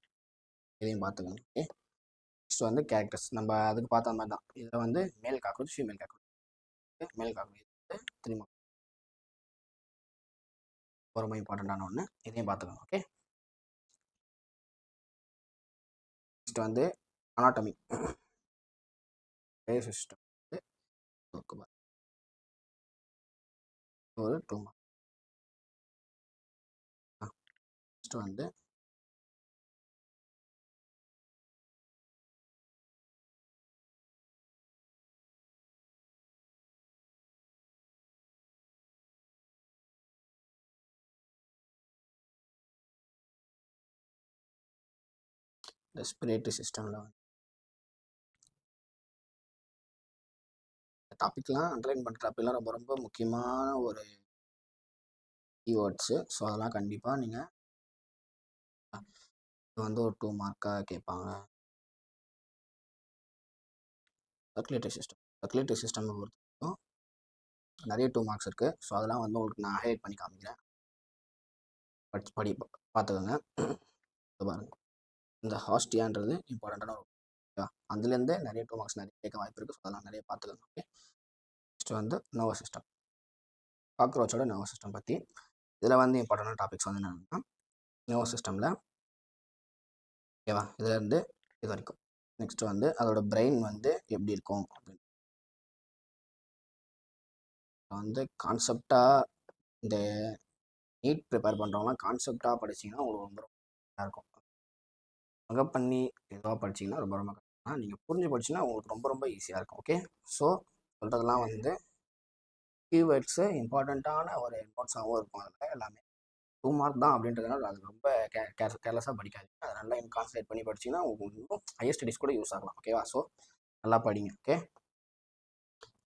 இதையும் பார்த்துக்கணும். ஓகே, நெக்ஸ்ட் வந்து கேரக்டர்ஸ் நம்ம அதுக்கு பார்த்த மாதிரி தான். இதில் வந்து மேல் காக்ரோச், ஃபீமேல் காக்ரோச். மேல் காக்ரோச் 3 மார்க்ஸ் ரொம்ப இம்பார்ட்டண்ட்டான ஒன்று. இதையும் பார்த்துக்கணும். ஓகே, நெக்ஸ்ட் வந்து அனாட்டமி சிஸ்டம் ஒரு 2 மார்க். நெக்ஸ்ட் வந்து ரெஸ்பிரேட்டரி சிஸ்டமில் வந்து டாபிக்லாம் அண்டர்லைன் பண்ணுற டாபிக்லாம் ரொம்ப ரொம்ப முக்கியமான ஒரு கீவேர்ட்ஸு. ஸோ அதெல்லாம் கண்டிப்பாக நீங்கள் வந்து ஒரு 2 மார்க்காக கேட்பாங்க. சர்க்குலேட்டரி சிஸ்டம் பொறுத்தவரைக்கும் நிறைய 2 மார்க்ஸ் இருக்குது. ஸோ அதெல்லாம் வந்து உங்களுக்கு நான் ஹைலைட் பண்ணி காமிக்கிறேன். படி பார்த்துக்கோங்க. பாருங்க, இந்த ஹாஸ்டியான்றது இம்பார்ட்டண்ட்டான ஒரு ஓகேவா, அதுலேருந்தே நிறைய 2 மார்க்ஸ் நிறைய கேட்க வாய்ப்பு இருக்குது. ஸோ அதெல்லாம் நிறைய பார்த்துக்கோங்க. ஓகே, நெக்ஸ்ட் வந்து நர்வஸ் சிஸ்டம், காக்ரோச்சோட நர்வஸ் சிஸ்டம் பற்றி. இதில் வந்து இம்பார்ட்டண்டான டாபிக்ஸ் வந்து என்னென்னா, நர்வஸ் சிஸ்டமில் ஓகேவா, இதுலேருந்து இது வரைக்கும். நெக்ஸ்ட் வந்து அதோட பிரெயின் வந்து எப்படி இருக்கும் அப்படின்னு வந்து கான்செப்டாக, இந்த நீட் ப்ரிப்பேர் பண்ணுறவங்களாம் கான்செப்டாக படிச்சிங்கன்னா உங்களுக்கு ரொம்ப ரொம்ப இருக்கும். மகப் பண்ணி எதுவாக படிச்சிங்கன்னா ரொம்ப ரொம்ப கஷ்டம். நீங்கள் புரிஞ்சு படிச்சிங்கன்னா உங்களுக்கு ரொம்ப ரொம்ப ஈஸியாக இருக்கும். ஓகே, ஸோ சொல்கிறதெல்லாம் வந்து கீவேர்ட்ஸு இம்பார்ட்டண்ட்டான ஒரு நோட்ஸாகவும் இருக்கும். அதில் எல்லாமே 2 மார்க் தான் அப்படின்றதுனால அது ரொம்ப கேர்லெஸ்ஸாக படிக்காது. அதை நல்லா கான்சன்ட்ரேட் பண்ணி படிச்சிங்கன்னா உங்களுக்கு இன்னும் ஹையர் ஸ்டடீஸ் கூட யூஸ் ஆகலாம். ஓகேவா, ஸோ நல்லா படிங்க. ஓகே,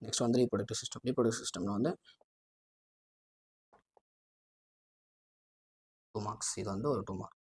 நெக்ஸ்ட் வந்து ரீப்ரொடக்டிவ் சிஸ்டம். ரீப்ரொடக்டிவ் சிஸ்டமில் வந்து 2 மார்க்ஸ். இது வந்து ஒரு 2 mark.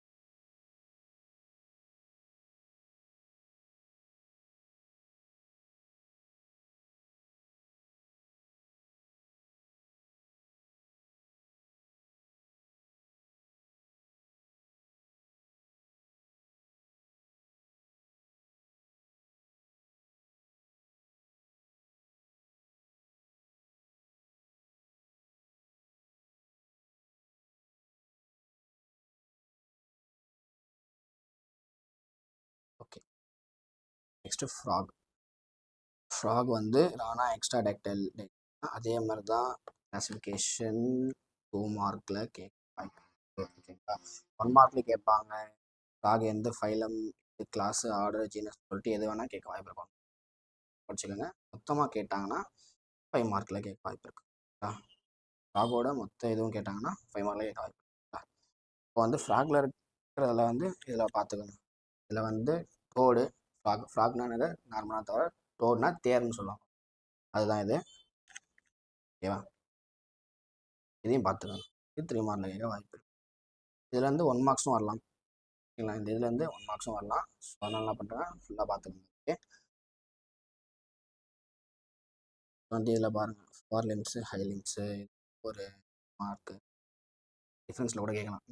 Okay, next frock. Frock வந்து ரானா எக்ஸ்ட்ரா டெக்டைல், அதே மாதிரி தான் கிளாசிஃபிகேஷன் 2 மார்க்கில் கேட்பாங்க. ஓகேங்களா, 1 மார்க்லேயும் கேட்பாங்க. ஃப்ராக் எந்த ஃபைலம், கிளாஸு, ஆர்டர், ஜீனஸ் சொல்லிட்டு எது வேணால் கேட்க வாய்ப்பு இருக்கும். படிச்சுக்கோங்க. மொத்தமாக கேட்டாங்கன்னா 5 மார்க்கில் கேட்க வாய்ப்பு இருக்கு. ஃப்ராகோட மொத்த இதுவும் கேட்டாங்கன்னா 5 மார்க்கில் கேட்க வாய்ப்பு இருக்கு. இப்போ வந்து ஃப்ராகில் இருக்கிறதுல வந்து இதில் பார்த்துக்கணும். இதில் வந்து டோடு, ஃப்ராக்னா நார்மலாக தவிர டோடுனா தேர்ன்னு சொல்லுவாங்க. அதுதான் இது. ஓகேவா, இதையும் பார்த்துக்கணும். இது 3 மார்க்கில் கேட்க வாய்ப்பு இருக்குது. இதுலேருந்து 1 மார்க்ஸும் வரலாம். ஓகேங்களா, இந்த இதுலேருந்து 1 மார்க்ஸும் வரலாம். ஸோ அதனால் என்ன பண்ணுறேன், ஃபுல்லாக பார்த்துக்கணும். ஓகே, வந்து இதில் பாருங்கள், ஃபார் லிம்ஸு, ஹை லிம்ஸு ஒரு மார்க்கு டிஃப்ரென்ஸில் கூட கேட்கலாம்.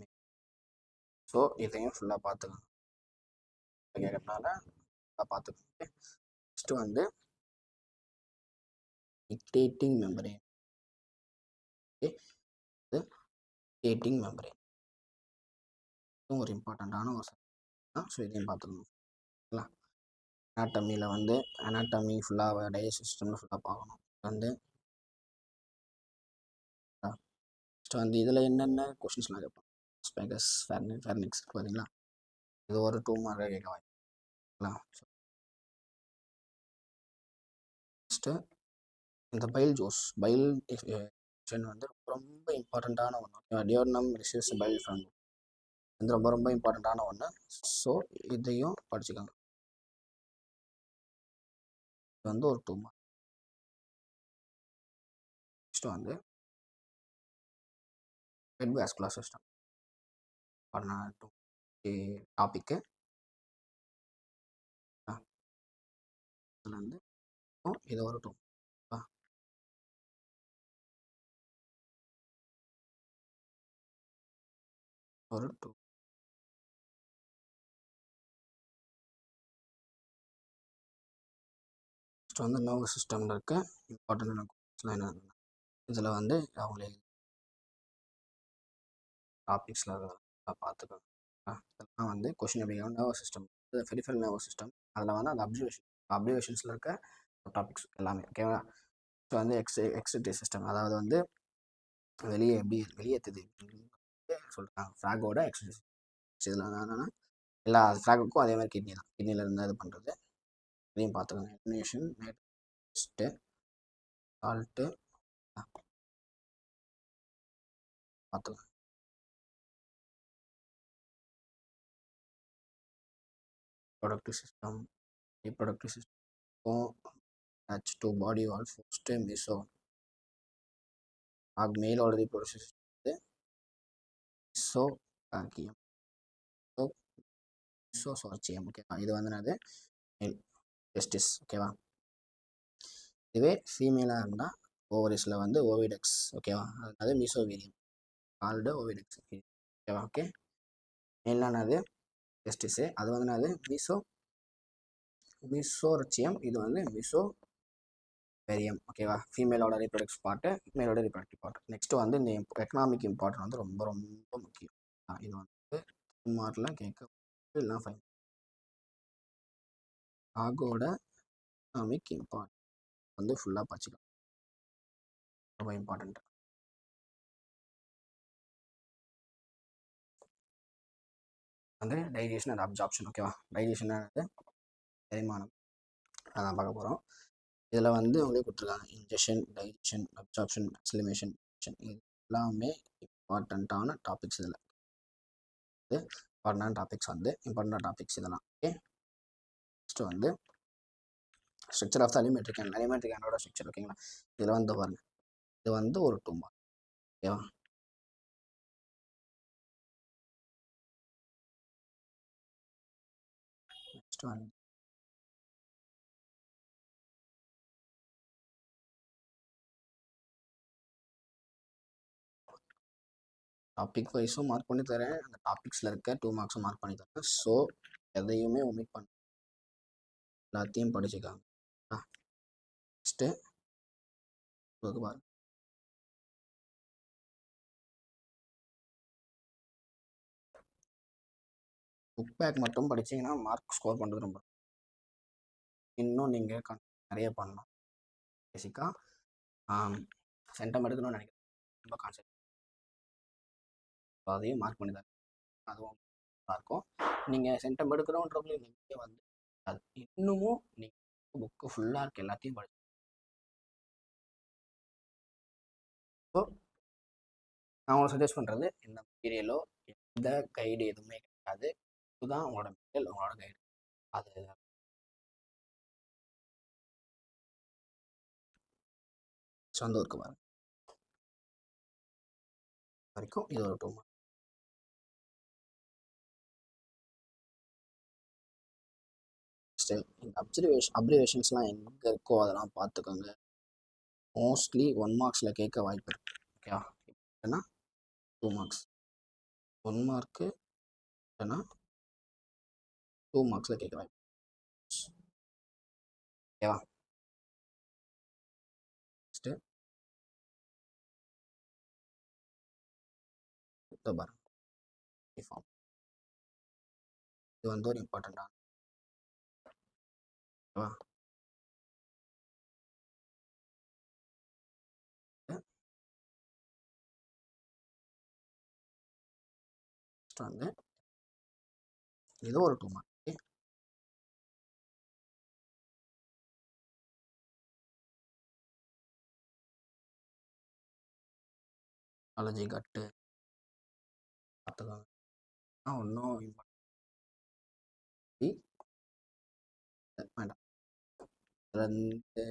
ஸோ இதையும் ஃபுல்லாக பார்த்துக்கணும். கேட்கறதுனால ஃபுல்லாக பார்த்துக்கணும். நெக்ஸ்ட்டு வந்து டிக்டேட்டிங் மெம்பரேன். ஓகே, இது டிக்டேட்டிங் மெம்பரேன் ஒரு இம்பார்ட்டண்ட்டான ஒரு சப்ஜெக்ட். ஸோ இதையும் பார்த்துக்கணும். ஓகேங்களா, அனாட்டமியில் வந்து அனாட்டமி ஃபுல்லாக டைஜஸ்டிவ் சிஸ்டமில் ஃபுல்லாக பார்க்கணும். வந்து நெக்ஸ்ட் வந்து இதில் என்னென்ன கொஷின்ஸ்லாம் கேட்பாங்க, ஸ்பெகஸ், ஃபேர்னிக்ஸ் பார்த்தீங்களா, இது ஒரு 2 மார்க் கேட்க வாய்ப்புங்களா. நெக்ஸ்ட்டு இந்த பைல் ஜோஸ், பைல் வந்து ரொம்ப இம்பார்ட்டண்ட்டான ஒன்று. டியோர்னம் ரிசர்ச் பைல் ஃபண்ட் வந்து ரொம்ப ரொம்ப இம்பார்ட்டண்ட்டான ஒன்று. ஸோ இதையும் படிச்சுக்கோங்க. இது வந்து ஒரு 2 மார்க். நெக்ஸ்ட் வந்து ஹெட் வாஸ்குலர் சிஸ்டம் பண்ண டாப்பிக்கு. இதில் வந்து இது ஒரு 2 ஒரு 2. நெக்ஸ்ட் வந்து நர்வஸ் சிஸ்டமில் இருக்க இம்பார்ட்டண்டான கொஸ்டின்ஸ்லாம் என்ன, இதில் வந்து அவங்களே டாபிக்ஸில் இருக்கிறதெல்லாம் பார்த்துக்கோங்க. இதெல்லாம் வந்து கொஷின் எப்படி nervous system, peripheral nervous system, அதில் வந்து அந்த அப்சர்வேஷன்ஸில் இருக்க டாபிக்ஸ் எல்லாமே. ஓகேவா, ஸோ வந்து எக்ஸிட்டிவ் சிஸ்டம், அதாவது வந்து வெளியே எப்படி வெளியேற்றுது சொல்கிறாங்க. ஃப்ராகோட எக்ஸிட்டிவ். இதில் என்னென்னா எல்லா ஃப்ராகுக்கும் அதே மாதிரி கிட்னி தான், கிட்னியில் இருந்தால் இது பண்ணுறது. இதையும் பார்த்துக்கோங்க. எலிமினேஷன், டெஸ்ட்டு, சால்ட்டு பார்த்துக்கோங்க. Productive system, reproductive system, touch to body wall, first மிசோ மேலோட ரீப்ரொடக்டிவ் சிஸ்டம் வந்து மிசோ ஆக்கியம், மிசோ சோர்ச்சியம். ஓகேவா, இது வந்து என்னது மேல் டெஸ்டிஸ். ஓகேவா, இதுவே ஃபீமேலாக இருந்தால் ஓவரிஸில் வந்து ஓவிடெக்ஸ். ஓகேவா, அது மீசோவீரியம் கால்டு ஓவிடெக்ஸ். ஓகேவா? ஓகே. என்னது டெஸ்டிஸு, அது வந்து என்னது மீசோரச்சியம், இது வந்து மீசோபெரியம். ஓகேவா? ஃபீமேலோட ரீப்ரொடக்டிவ் பார்ட்டு, மேலோட ரீப்ரொடக்டிவ் பார்ட். நெக்ஸ்ட் வந்து இந்த எக்கனாமிக் இம்பார்ட்டன்ட் வந்து ரொம்ப ரொம்ப முக்கியம். இது வந்து மார்க்கில் கேட்க இல்லை 5. ஆகோட எக்கனாமிக் இம்பார்ட்டன்ட் வந்து ஃபுல்லாக படிச்சுக்கலாம், ரொம்ப இம்பார்ட்டன்ட். வந்து டைஜஷன் அண்ட் அப்சார்ப்ஷன். ஓகேவா? டைஜஷன் செரிமானம், அதான் பார்க்க போகிறோம். இதில் வந்து உங்களுக்கு கொடுத்துருக்காங்க இன்ஜெஷன், டைஜஷன், அப்சார்ப்ஷன், அக்சிலமேஷன், இது எல்லாமே இம்பார்ட்டண்ட்டான டாபிக்ஸ். இதில் இம்பார்ட்டன்டான டாபிக்ஸ் இதெல்லாம். ஓகே. நெக்ஸ்ட் வந்து ஸ்ட்ரக்சர் ஆஃப் த அலிமெட்ரிக் ஹேண்டோட ஸ்ட்ரக்சர். ஓகேங்களா? இதில் வந்து பாருங்க, இது வந்து ஒரு 2 மார்க். ஓகேவா? நெக்ஸ்ட் வந்து டாபிக் வைஸும் மார்க் பண்ணி தரேன், அந்த டாபிக்ஸில் இருக்க 2 மார்க்ஸும் மார்க் பண்ணி தரேன். ஸோ எதையுமே ஒமிட் பண்ண, எல்லாத்தையும் படிச்சுக்காங்க. நெக்ஸ்ட்டு பாருங்க, புக் பேக் மட்டும் படிச்சிங்கன்னா மார்க் ஸ்கோர் பண்ணுறது ரொம்ப, இன்னும் நீங்கள் நிறைய பண்ணலாம். பேசிக்காக சென்டம் எடுக்கணும்னு நினைக்கிறேன், ரொம்ப கான்செப்ட், அதையும் மார்க் பண்ணி தான், அதுவும் நல்லாயிருக்கும். நீங்கள் சென்டம் எடுக்கணுன்றவங்க நீங்கள் வந்து அது இன்னமும் நீங்கள் புக்கு ஃபுல்லாக இருக்க எல்லாத்தையும் படிச்சு. ஸோ நான் உங்களுக்கு சஜஸ்ட் பண்ணுறது, இந்த மெட்டீரியலோ எந்த கைடு எதுவுமே கிடையாது, இதுதான் உங்களோட மெட்டீரியல், உங்களோட கைடு. அது வந்து இருக்கு பாருங்க, வரைக்கும் இது ஒரு 2 மார்க். இந்த அப்ரிவேஷன்ஸ்லாம் எங்கே இருக்கோ அதெல்லாம் பார்த்துக்கோங்க. மோஸ்ட்லி 1 மார்க்ஸில் கேட்க வாய்ப்பு இருக்குது. ஓகேவா? ஏன்னா 2 மார்க்ஸ், 1 மார்க்கு ஏன்னா 2 மார்க்ஸில் கேட்க வாய்ப்பு. ஓகேவா? நெக்ஸ்ட்டு பாருங்க, ஃபார்ம், இது வந்து ஒரு இம்பார்ட்டண்ட்டான. ஓகேவா? நெக்ஸ்ட் வந்து இது ஒரு 2 மார்க். ஓகே. அலர்ஜி கட்டு பார்த்துக்கோங்க, ஒன்றும் வேண்டாம், ரெண்டு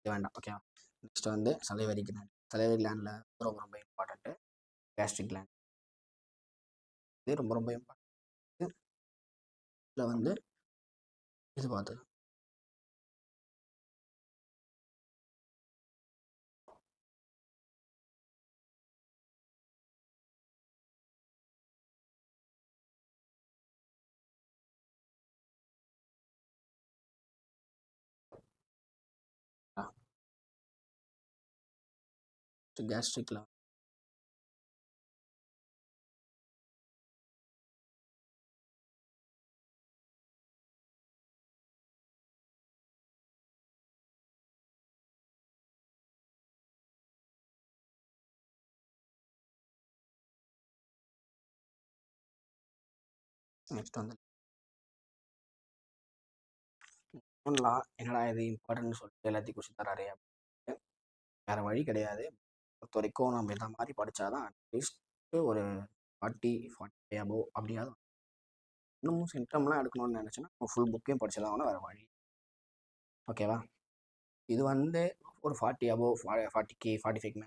வேண்டாம். ஓகேவா? நெக்ஸ்ட் வந்து சலைவரி கிளாண்ட். சலைவரி கிளாண்டில் ரொம்ப ரொம்ப இம்பார்ட்டண்ட்டு கேஸ்ட்ரிக் கிளாண்ட், இது ரொம்ப ரொம்ப இம்பார்ட்டன்ட். இதில் வந்து இது பார்த்து கேஸ்ட்ரிக்கில் நெக்ஸ்ட் வந்து பண்ணலாம். என்னடா இது இம்பார்ட்டன்ட்னு சொல்லிட்டு எல்லாத்தையும் கொஸ்டின் தராரு அப்படின்னு, வேறு வழி கிடையாது. பொறுத்த வரைக்கும் நம்ம இந்த மாதிரி படித்தாதான் அட்லீஸ்ட் ஒரு 40 அபோவ் அப்படியாவது. இன்னமும் சென்டம்லாம் எடுக்கணும்னு நினச்சேன்னா நம்ம ஃபுல் புக்கையும் படிச்சதான் வேறு வழி. ஓகேவா? இது வந்து ஒரு 40 அபோவ் 40K 45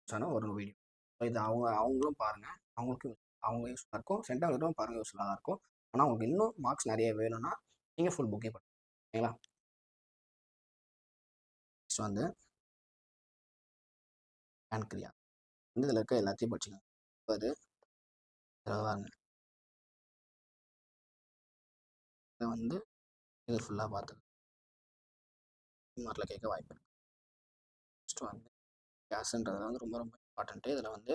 மேலே ஒரு வீடியோ. இது அவங்களும் பாருங்கள், அவங்க யூஸ்ஃபுல்லாக இருக்கும், சென்டம் எடுக்கிறவங்க பாருங்கள், யூஸ்ஃபுல்லாக தான் இருக்கும். ஆனால் உங்களுக்கு இன்னும் மார்க்ஸ் நிறைய வேணும்னா நீங்கள் ஃபுல் புக்கே படிங்க. ஓகேங்களா? நெக்ஸ்ட் வந்து பேன்க்ரியா. வந்து இதில் இருக்க எல்லாத்தையும் படிச்சுக்கோங்க. அது வாங்க இதை வந்து இது ஃபுல்லாக பார்த்து மார்க்கில் கேட்க வாய்ப்பு இருக்குது. நெக்ஸ்ட் வந்து கேஸ்ன்றது வந்து ரொம்ப ரொம்ப இம்பார்ட்டண்ட்டு. இதில் வந்து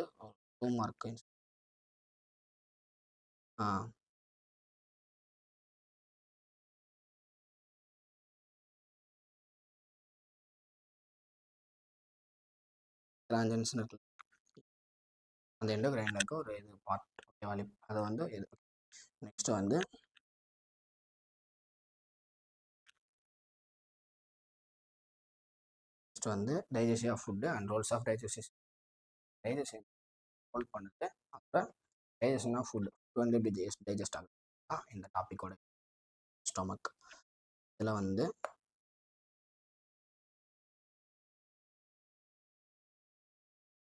2 மார்க்கு கிராஞ்சன்ஸ்னு இருக்கு. அந்த எண்டோகிரைனில் இருக்க ஒரு இது பார்ட் ஓகேவா, அதை வந்து இது. நெக்ஸ்ட் வந்து digestive of food and roles of digestive hold பண்ணுது. அப்புறம் டைஜஷன் ஆஃப் ஃபுட் வந்து எப்படி டைஜஸ்ட் ஆகுது இந்த டாப்பிக்கோட ஸ்டொமக். இதில் வந்து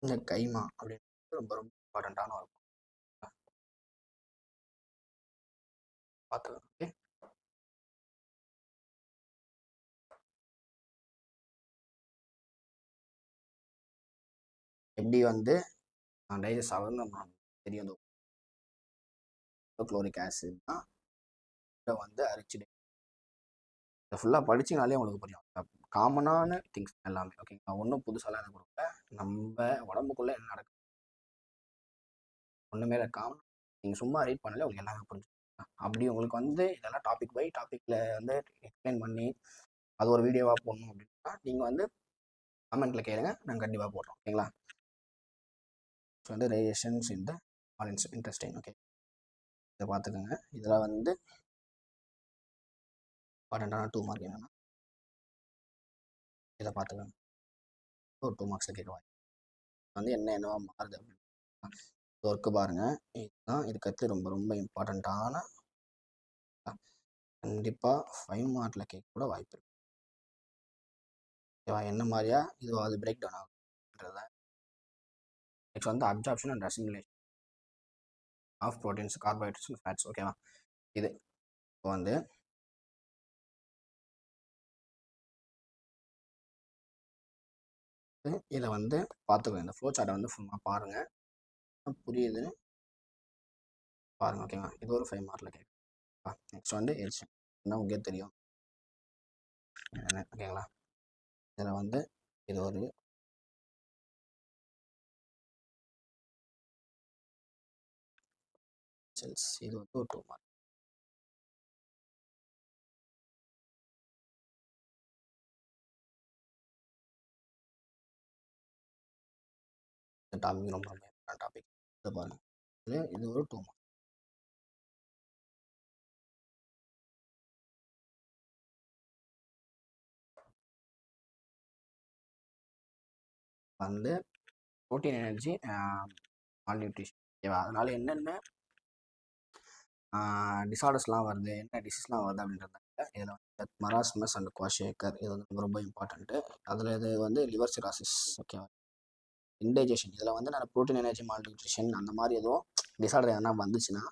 இந்த கைமா அப்படின்றது ரொம்ப ரொம்ப இம்பார்ட்டண்ட்டான ஒரு பார்த்துக்கணும். ஓகே, எப்படி வந்து டைஜஸ்ட் ஆகுதுன்னு நம்ம தெரியும். குளோரிக் ஆசிட் தான் இதை வந்து அரிச்சிடு. இதை ஃபுல்லாக படிச்சிங்கனாலே உங்களுக்கு புரியும். காமனான திங்ஸ் எல்லாமே ஓகேங்களா. ஒன்றும் புதுசாலாம் எனக்கு கொடுக்கல. நம்ம உடம்புக்குள்ளே என்ன நடக்குது ஒன்றுமே இல்லை, காமன். நீங்கள் சும்மா ரீட் பண்ணல உங்களுக்கு எல்லாமே புரிஞ்சுக்கும். அப்படி உங்களுக்கு வந்து இதெல்லாம் டாபிக் பை டாப்பிக்கில் வந்து எக்ஸ்பிளைன் பண்ணி அது ஒரு வீடியோவாக போடணும் அப்படின்னா நீங்கள் வந்து கமெண்ட்டில் கேளுங்க, நாங்கள் கண்டிப்பாக போடுறோம். ஓகேங்களா. ஸோ வந்து ரேடியேஷன்ஸ் இந்த ஆல் இன்ட்ரெஸ்டிங். ஓகே, இதை பார்த்துக்கோங்க. இதில் வந்து இம்பார்ட்டண்ட்டான 2 மார்க் என்னென்னா இதை பார்த்துக்கோங்க. ஒரு 2 மார்க்ஸில் கேட்குவாங்க வந்து என்னவா மாறுது அப்படின்னு ஒர்க்கு பாருங்கள். இதுதான் இதுக்கடுத்து ரொம்ப ரொம்ப இம்பார்ட்டண்ட்டான, கண்டிப்பாக 5 மார்க்கில் கேட்க கூட வாய்ப்பு இருக்குது. ஓகேவா, என்ன மாதிரியா இது அது பிரேக் டவுன் ஆகுன்றத. நெக்ஸ்ட் வந்து absorption and assimilation of proteins, carbohydrates and fats. ஓகேவா, இது இப்போ வந்து இதை வந்து பார்த்துக்கோங்க. இந்த ஃப்ளோ சார்ட்டை வந்து ஃபுல்லாக பாருங்கள், புரியுதுன்னு பாருங்கள். ஓகேவா, இது ஒரு 5 மார்க்கில் கேட்கும். நெக்ஸ்ட் வந்து எல்சிஎம் என்ன உங்களுக்கே தெரியும் என்ன. ஓகேங்களா, இதில் வந்து இது ஒரு செல்ஸ், இது வந்து ஒரு 2 மார்க். இந்த டாபிக் ரொம்ப ரொம்ப டாபிக். இதை பாருங்கள், இது ஒரு 2 மார்க். வந்து ப்ரோட்டீன் எனர்ஜி மால் நியூட்ரிஷன். ஓகேவா, அதனால என்னென்ன டிசார்டர்ஸ்லாம் வருது, என்ன டிசீஸ்லாம் வருது அப்படின்றதால இதில் வந்து மராஸ்மஸ் அண்ட் குவாஷேக்கர் இது வந்து ரொம்ப ரொம்ப இம்பார்ட்டண்ட்டு. அதில் இது வந்து லிவர் சிராசிஸ். ஓகேவா, இன்டைஜஷன் இதில் வந்து நான் ப்ரோட்டீன் எனர்ஜி மால் நியூட்ரிஷன் அந்த மாதிரி எதுவும் டிசார்டர் எதனா வந்துச்சுன்னா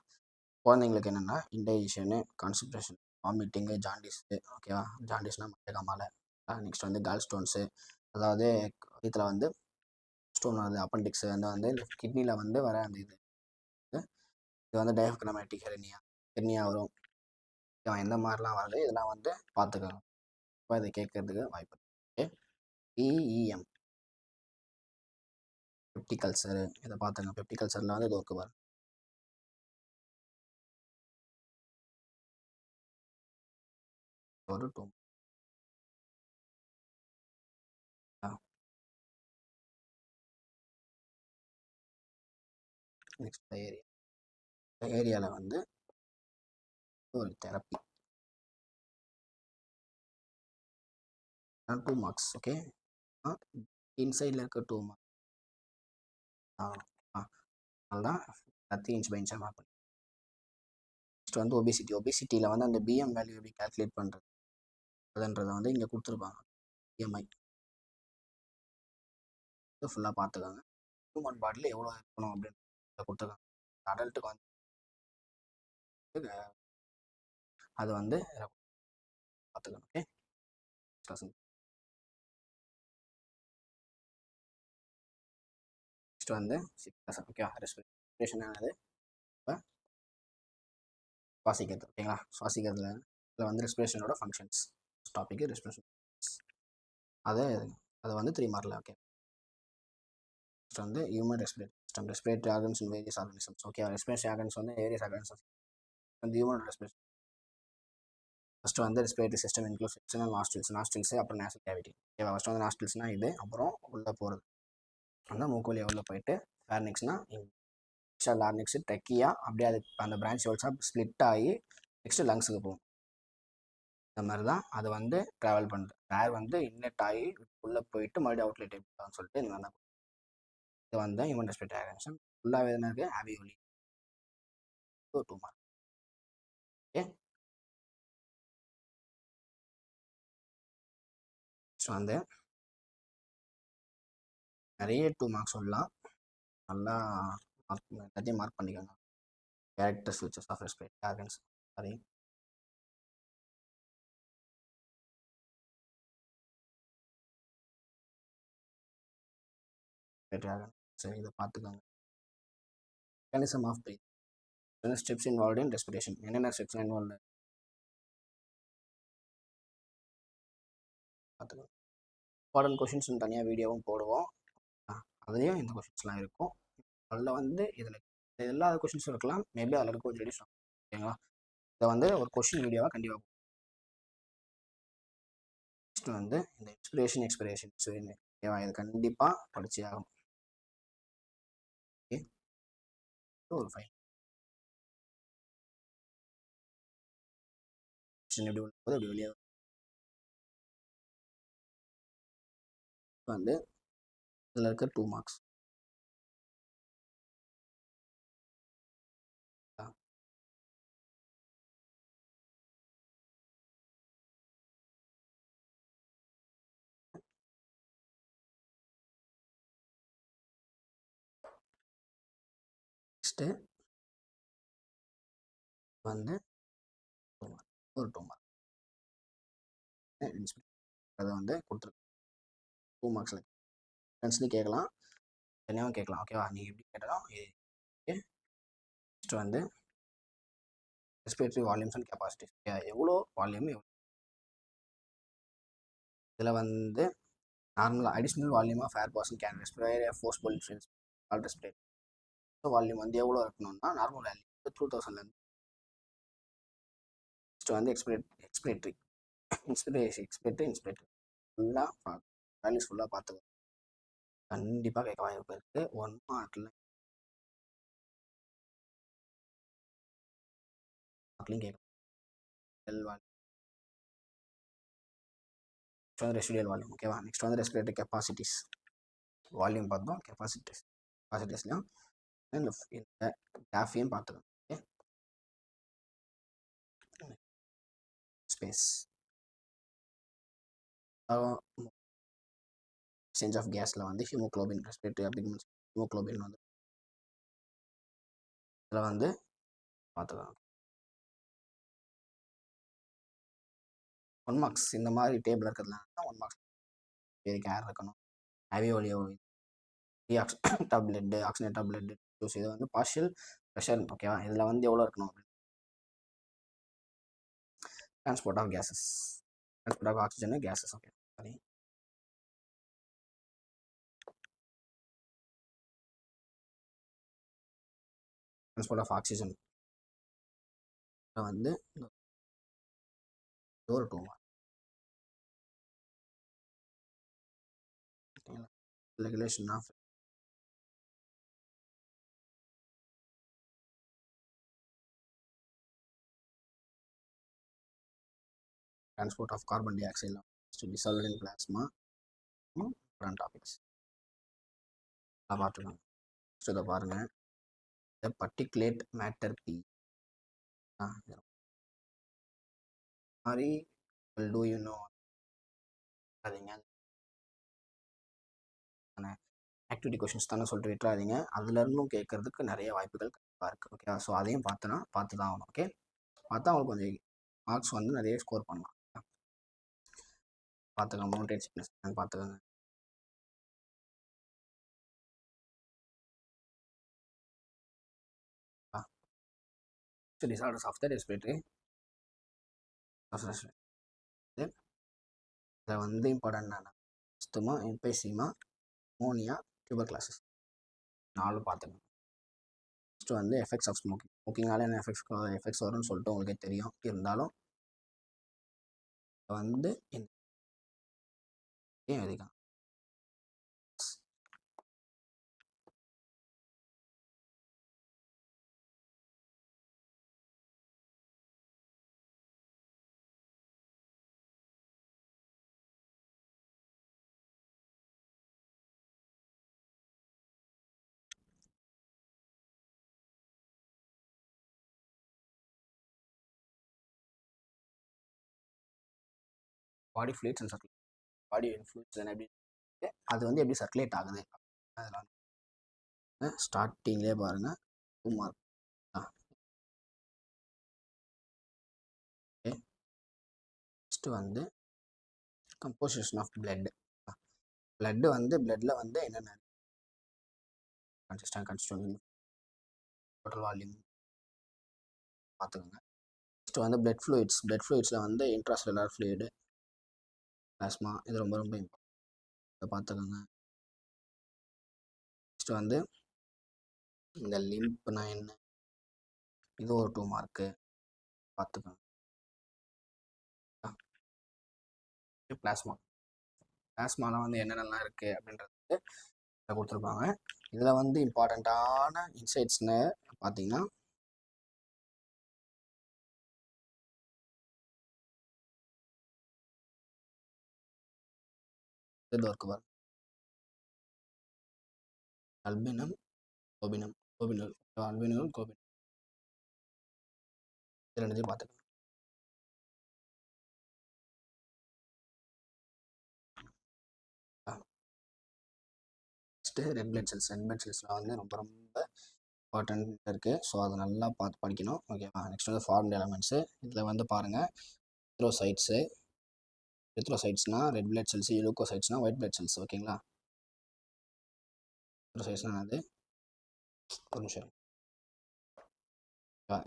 குழந்தைங்களுக்கு என்னென்னா இன்டைஜஷனு, கான்ஸ்டிபேஷன், வாமிட்டிங்கு, ஜாண்டிஸு. ஓகேவா, ஜாண்டிஸ்னால் மஞ்சக்காமாலை. நெக்ஸ்ட் வந்து கால் ஸ்டோன்ஸு, அதாவது இதில் வந்து ஸ்டோன் வருது, அப்பண்டிக்ஸு வந்து கிட்னியில் வந்து வர அந்த இது வந்து டயஃப்ராக்மேட்டிக் ஹெர்னியா வரும். எந்த மாதிரிலாம் வருது இதெல்லாம் வந்து பார்த்துக்கணும். இப்போ இதை கேட்கறதுக்கு வாய்ப்பு இருக்கு. பிஇஎம் பெப்டிகல்ச்சரு, இதை பார்த்துங்க. பெப்டிகல்ச்சரில் வந்து இது ஒர்க்கு பாருங்க. ஒரு 2 நெக்ஸ்ட் ஏரியாவில் வந்து ஒரு தெரப்பி 2 மார்க்ஸ். ஓகே, இன்சைடில் இருக்க 2 மார்க்ஸ் அதனால்தான் 10 இன்ச் பை இன்ச்சாக மார்க் பண்ணி. நெக்ஸ்ட் வந்து ஒபிசிட்டியில் வந்து அந்த பிஎம் வேல்யூ எப்படி கால்குலேட் பண்ணுறது அதுன்றதை வந்து இங்கே கொடுத்துருப்பாங்க. பிஎம்ஐ ஃபுல்லாக பார்த்துக்கோங்க. ஹியூமன் பாடியில் எவ்வளோ இருக்கணும் அப்படின்னு கொடுத்துருக்காங்க. அடல்ட்டுக்கு வந்து அது வந்து பார்த்துக்கணும். ஓகே, நெக்ஸ்ட் நெக்ஸ்ட் வந்து ஓகேவா. ரெஸ்பிரேஷன் ஆனது இப்போ சுவாசிக்கிறது. ஓகேங்களா. சுவாசிக்கிறதுல இதில் வந்து ரெஸ்பிரேஷனோட ஃபங்க்ஷன்ஸ் டாபிக் ரெஸ்பிரேஷன். அதை அதை வந்து 3 மார்க்கில். ஓகே. நெக்ஸ்ட் வந்து human respiratory system, respiratory organs in various organisms. Okay. Respiratory organs வந்து வேரியஸ் ஆர்கனிசம்ஸ் வந்து ஹியூமன் ரெஸ்பிரேஷன். ஃபஸ்ட்டு வந்து respiratory system includes external nostrils அப்புறம் நேசல் கேவிட்டி. ஓகேவா. ஃபஸ்ட்டு வந்து நாஸ்ட்ரில்ஸ்னால் இது, அப்புறம் உள்ளே போகிறது அந்த மூக்கு வழியாக உள்ளே போயிட்டு ஃபேர்னிக்ஸ்னால் லார்னிக்ஸ் ட்ரெக்கியா, அப்படியே அது அந்த பிரான்ச் ஹோல்ஸாக ஸ்ப்ளிட் ஆகி நெக்ஸ்ட்டு லங்ஸுக்கு போகும். இந்த மாதிரி தான் அது வந்து ட்ராவல் பண்ணுது. ஏர் வந்து இன்லெட் ஆகி உள்ளே போயிட்டு மறுபடியும் அவுட்லெட் எப்படின்னு சொல்லிட்டு இந்த மாதிரி தான். இது வந்து ஹியூமன் ரெஸ்பிரேட்டரி ஆர்கன்ஸ். ஃபுல்லாகவே என்ன இருக்குது, ஆவியோலி. 2 மார்க். ஓகே. ஸோ வந்து நிறைய 2 மார்க்ஸ் சொல்லலாம். நல்லா மார்க் எல்லாத்தையும் மார்க் பண்ணிக்கோங்க. Characters features of respiratory organs. சரி, ரெஸ்பிரேட்டரி ஆர்கன். சரி, இதை பார்த்துக்கோங்க. Mechanism of breath. Steps involve in respiration. என்னென்ன ஸ்டெப்ஸ் இன்வால்வ் பார்த்துக்கோங்க. இம்பார்ட்டன்ட் கொஷின்ஸ் தனியாக வீடியோவும் போடுவோம். அதுலேயும் இந்த கொஷின்ஸ்லாம் இருக்கும். அதில் வந்து இதில் எல்லா கொஷின்ஸும் இருக்கலாம். மேபி அதில் இருக்க ஒரு ரெடியூஸ். ஓகேங்களா. இதை வந்து ஒரு கொஷின் வீடியோவாக கண்டிப்பாக. நெக்ஸ்ட் வந்து இந்த இன்ஸ்பிரேஷன் எக்ஸ்பிரேஷன். ஓகேவா. இது கண்டிப்பாக படிச்சே ஆகும். ஓகே. ஒரு ஃபைன் எப்படி போது அப்படி வெளியே வந்து இதில் இருக்க 2 மார்க்ஸ். நெக்ஸ்ட்டு வந்து 2 மார்க். ஒரு 2 மார்க் அதை வந்து கொடுத்துருக்கு. 2 மார்க்ஸில் ஃப்ரெண்ட்ஸ்லேயும் கேட்கலாம், தனியாகவும் கேட்கலாம். ஓகேவா. நீங்கள் எப்படி கேட்டாலும் ஓகே. நெக்ஸ்ட் வந்து ரெஸ்பிரேட்டரி வால்யூம்ஸ் அண்ட் கெப்பாசிட்டிஸ். எவ்வளோ வால்யூம் இதில் வந்து நார்மலாக additional volume of air person can respirate forceful influence all respirate. So volume வந்து எவ்வளோ இருக்கணும்னா நார்மல் வேல்யூ 2000 நெக்ஸ்ட் வந்து எக்ஸ்பிரேட்டரி ஃபுல்லாக வேல்யூஸ் ஃபுல்லாக பார்த்துக்கோ. கண்டிப்பாக கேட்க வாய்ப்பு இருக்குது. 1 மார்க்லையும் கேட்கலாம். நெக்ஸ்ட் வந்து ரெசிடியல் வால்யூம். ஓகேவா. நெக்ஸ்ட் வந்து ரெஸ்பிரேட்டரி கெப்பாசிட்டிஸ். வால்யூம் பார்த்தோம், கெப்பாசிட்டிஸ்லையும் இந்த கிராஃபையும் பார்த்துக்கணும். ஓகே. ஸ்பேஸ் எக்ஸ்சேஞ்ச் ஆஃப் கேஸில் வந்து ஹீமோக்ளோபின் ரெஸ்பிரேட்டரி அப்ளிகேஷன் ஹீமோக்ளோபின் வந்து இதில் வந்து பார்த்துக்கலாம். 1 மார்க்ஸ் இந்த மாதிரி டேபிள் இருக்கிறதுனால தான் 1 மார்க்ஸ். கேர் இருக்கணும். ஆவியோலியோ டப்லெட் ஆக்சிஜனேட்டா பிளட் ஜூஸ். இது வந்து பார்ஷியல் ப்ரெஷர். ஓகேவா. இதில் வந்து எவ்வளோ இருக்கணும் அப்படின்னு transport of gases, transport of oxygen gases. Okay. சரி, டிரான்ஸ்போர்ட் ஆஃப் ஆக்சிஜன் வந்து ஒரு 2 mark. Regulation of transport of carbon dioxide to dissolved in plasma. Different topics பார்த்துக்கலாம். ஸோ இதை பாருங்கள். இந்த பர்டிகுலேட் மேட்டர் பி மாதிரி டூ யூ நோ அதிங்க activity questions தானே சொல்லிட்டு விட்டுறாதீங்க. அதுலேருந்தும் கேட்கறதுக்கு நிறைய வாய்ப்புகள் கண்டிப்பாக இருக்குது. ஓகே. ஸோ அதையும் பார்த்து தான் ஆகணும். ஓகே. பார்த்தா அவங்களுக்கு கொஞ்சம் மார்க்ஸ் வந்து நிறைய ஸ்கோர் பண்ணலாம். பார்த்துக்கோங்க. மவுண்டேன் சிக்னஸ் பார்த்துக்கோங்க. Disorders of the respiratory process. இதில் வந்து இம்பார்ட்டன்ட் என்னென்னா சுத்தமா, எம்பைசீமா, அமோனியா, டியூபர்குலோசிஸ் 4 பார்த்துக்கணும். நெக்ஸ்ட் வந்து எஃபெக்ட்ஸ் ஆஃப் ஸ்மோக்கிங். ஸ்மோக்கிங்னால என்ன எஃபெக்ட்ஸ் வரும்னு சொல்லிட்டு உங்களுக்கே தெரியும். இருந்தாலும் வந்து அதிகம் பாடி fluids and circulate. Body fluids எப்படி அது வந்து எப்படி சர்க்குலேட் ஆகுது அதெல்லாம் ஸ்டார்டிங்லேயே பாருங்கள் 2 மார்க். ஓகே, நெக்ஸ்ட்டு வந்து கம்போசிஷன் ஆஃப் பிளட். வந்து பிளட்டில் வந்து என்னென்ன கன்ஸ்டியூஷன் டோட்டல் வால்யூம் பார்த்துக்கோங்க. நெக்ஸ்ட் வந்து பிளட் ஃப்ளூயிட்ஸில் வந்து இன்ட்ராசெல்லுலார் ஃப்ளூயிடு, பிளாஸ்மா, இது ரொம்ப ரொம்ப இம்பார்ட்டன்ட், இதை பார்த்துக்கோங்க. நெக்ஸ்ட் வந்து இந்த லிம்ப்னா என்ன, இது ஒரு 2 மார்க்கு பார்த்துக்கோங்க. பிளாஸ்மாலாம் வந்து என்னென்னலாம் இருக்குது அப்படின்றது கொடுத்துருப்பாங்க. இதில் வந்து இம்பார்ட்டண்ட்டான இன்சைட்ஸ்னு பார்த்தீங்கன்னா இது ஒர்க்கு வரும். அல்பினம், கோபினம், அல்பினம், கோபினம் இது ரெண்டுத்தையும் பார்த்துக்கோங்க. நெக்ஸ்ட்டு ரெட் பிளட் செல்ஸில் வந்து ரொம்ப ரொம்ப இம்பார்ட்டன்ட் இருக்குது. ஸோ அதை நல்லா பார்த்து படிக்கணும். ஓகேவா. நெக்ஸ்ட் வந்து ஃபார்ம்ட் எலமெண்ட்ஸு. இதில் வந்து பாருங்கள் எரித்ரோசைட்ஸ்னால் ரெட் பிளட் செல்ஸ், லுகோசைட்ஸ்னால் ஒயிட் பிளட் செல்ஸ். ஓகேங்களா. எரித்ரோசைட்ஸ்னால் என்னது, ஒரு நிமிஷம்.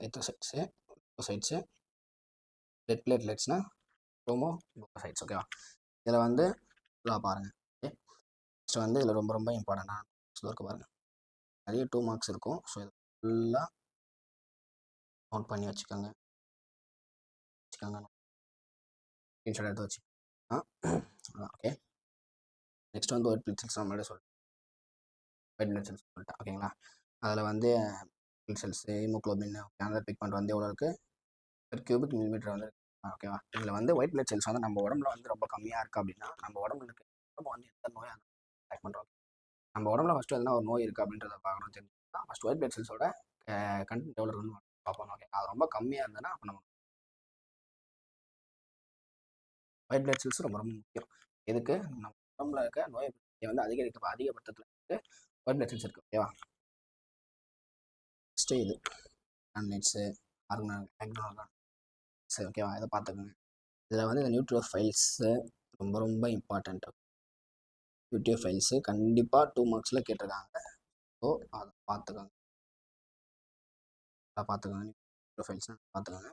எரித்ரோசைட்ஸு ரெட் பிளேட்லெட்ஸ்னால் குரோமோசைட்ஸ். ஓகேவா. இதில் வந்து பாருங்கள். ஓகே, நெக்ஸ்ட் வந்து இதில் ரொம்ப ரொம்ப இம்பார்ட்டண்ட்டான இருக்குது பாருங்கள். நிறைய 2 மார்க்ஸ் இருக்கும். ஸோ இதை ஃபுல்லாக நோட் பண்ணி வச்சுக்கோங்க. ஸ்க்ரீன்ஷாட் எடுத்து வச்சுக்கோங்க. ஓகே, நெக்ஸ்ட் வந்து ஒயிட் பிளட் செல்ஸ் நம்மளே ஒயிட் பிளட் செல்ஸ் சொல்லிட்டேன். ஓகேங்களா. அதில் வந்து பிளட் செல்ஸ், ஹீமோக்ளோபின், அந்த பிக்மெண்ட் வந்து எவ்வளோ இருக்குது, பெர் கியூபிக் மில்லிமீட்டர் வந்து. ஓகேவா. இதில் வந்து ஒயிட் பிளட் செல்ஸ் வந்து நம்ம உடம்புல வந்து ரொம்ப கம்மியாக இருக்குது அப்படின்னா நம்ம உடம்புல இருக்க வந்து எந்த நோயை அட்டாக் பண்ணுறோம். நம்ம உடம்புல ஃபஸ்ட்டு எதனா ஒரு நோய் இருக்குது அப்படின்றத பார்க்கணும். தெரிஞ்சுன்னா ஃபஸ்ட் ஒயிட் பிளட் செல்ஸோட கண்டென்ட் எவ்வளோ இருக்குன்னு பார்ப்போம். ஓகே, அது ரொம்ப கம்மியாக இருந்ததுன்னா அப்போ நம்ம ஒயிட் பிளட் செல்ஸ் ரொம்ப ரொம்ப முக்கியம். எதுக்கு, நம்ம உடம்புல இருக்க நோயை வந்து அதிகபட்சத்தில் ஒயிட் பிளட் செல்ஸ் இருக்குது. ஓகேவா. நெக்ஸ்ட்டு இது ஆன்லைன்ஸு சரி, ஓகேவா. இதை பார்த்துக்கோங்க. இதில் வந்து இந்த நியூட்ரோஃபைல்ஸு ரொம்ப ரொம்ப இம்பார்ட்டண்ட். நியூட்ரோஃபைல்ஸு கண்டிப்பாக 2 மார்க்ஸில் கேட்டிருக்காங்க. ஸோ அதை பார்த்துக்கோங்க. நியூட்ரோஃபைல்ஸ் பார்த்துக்கோங்க.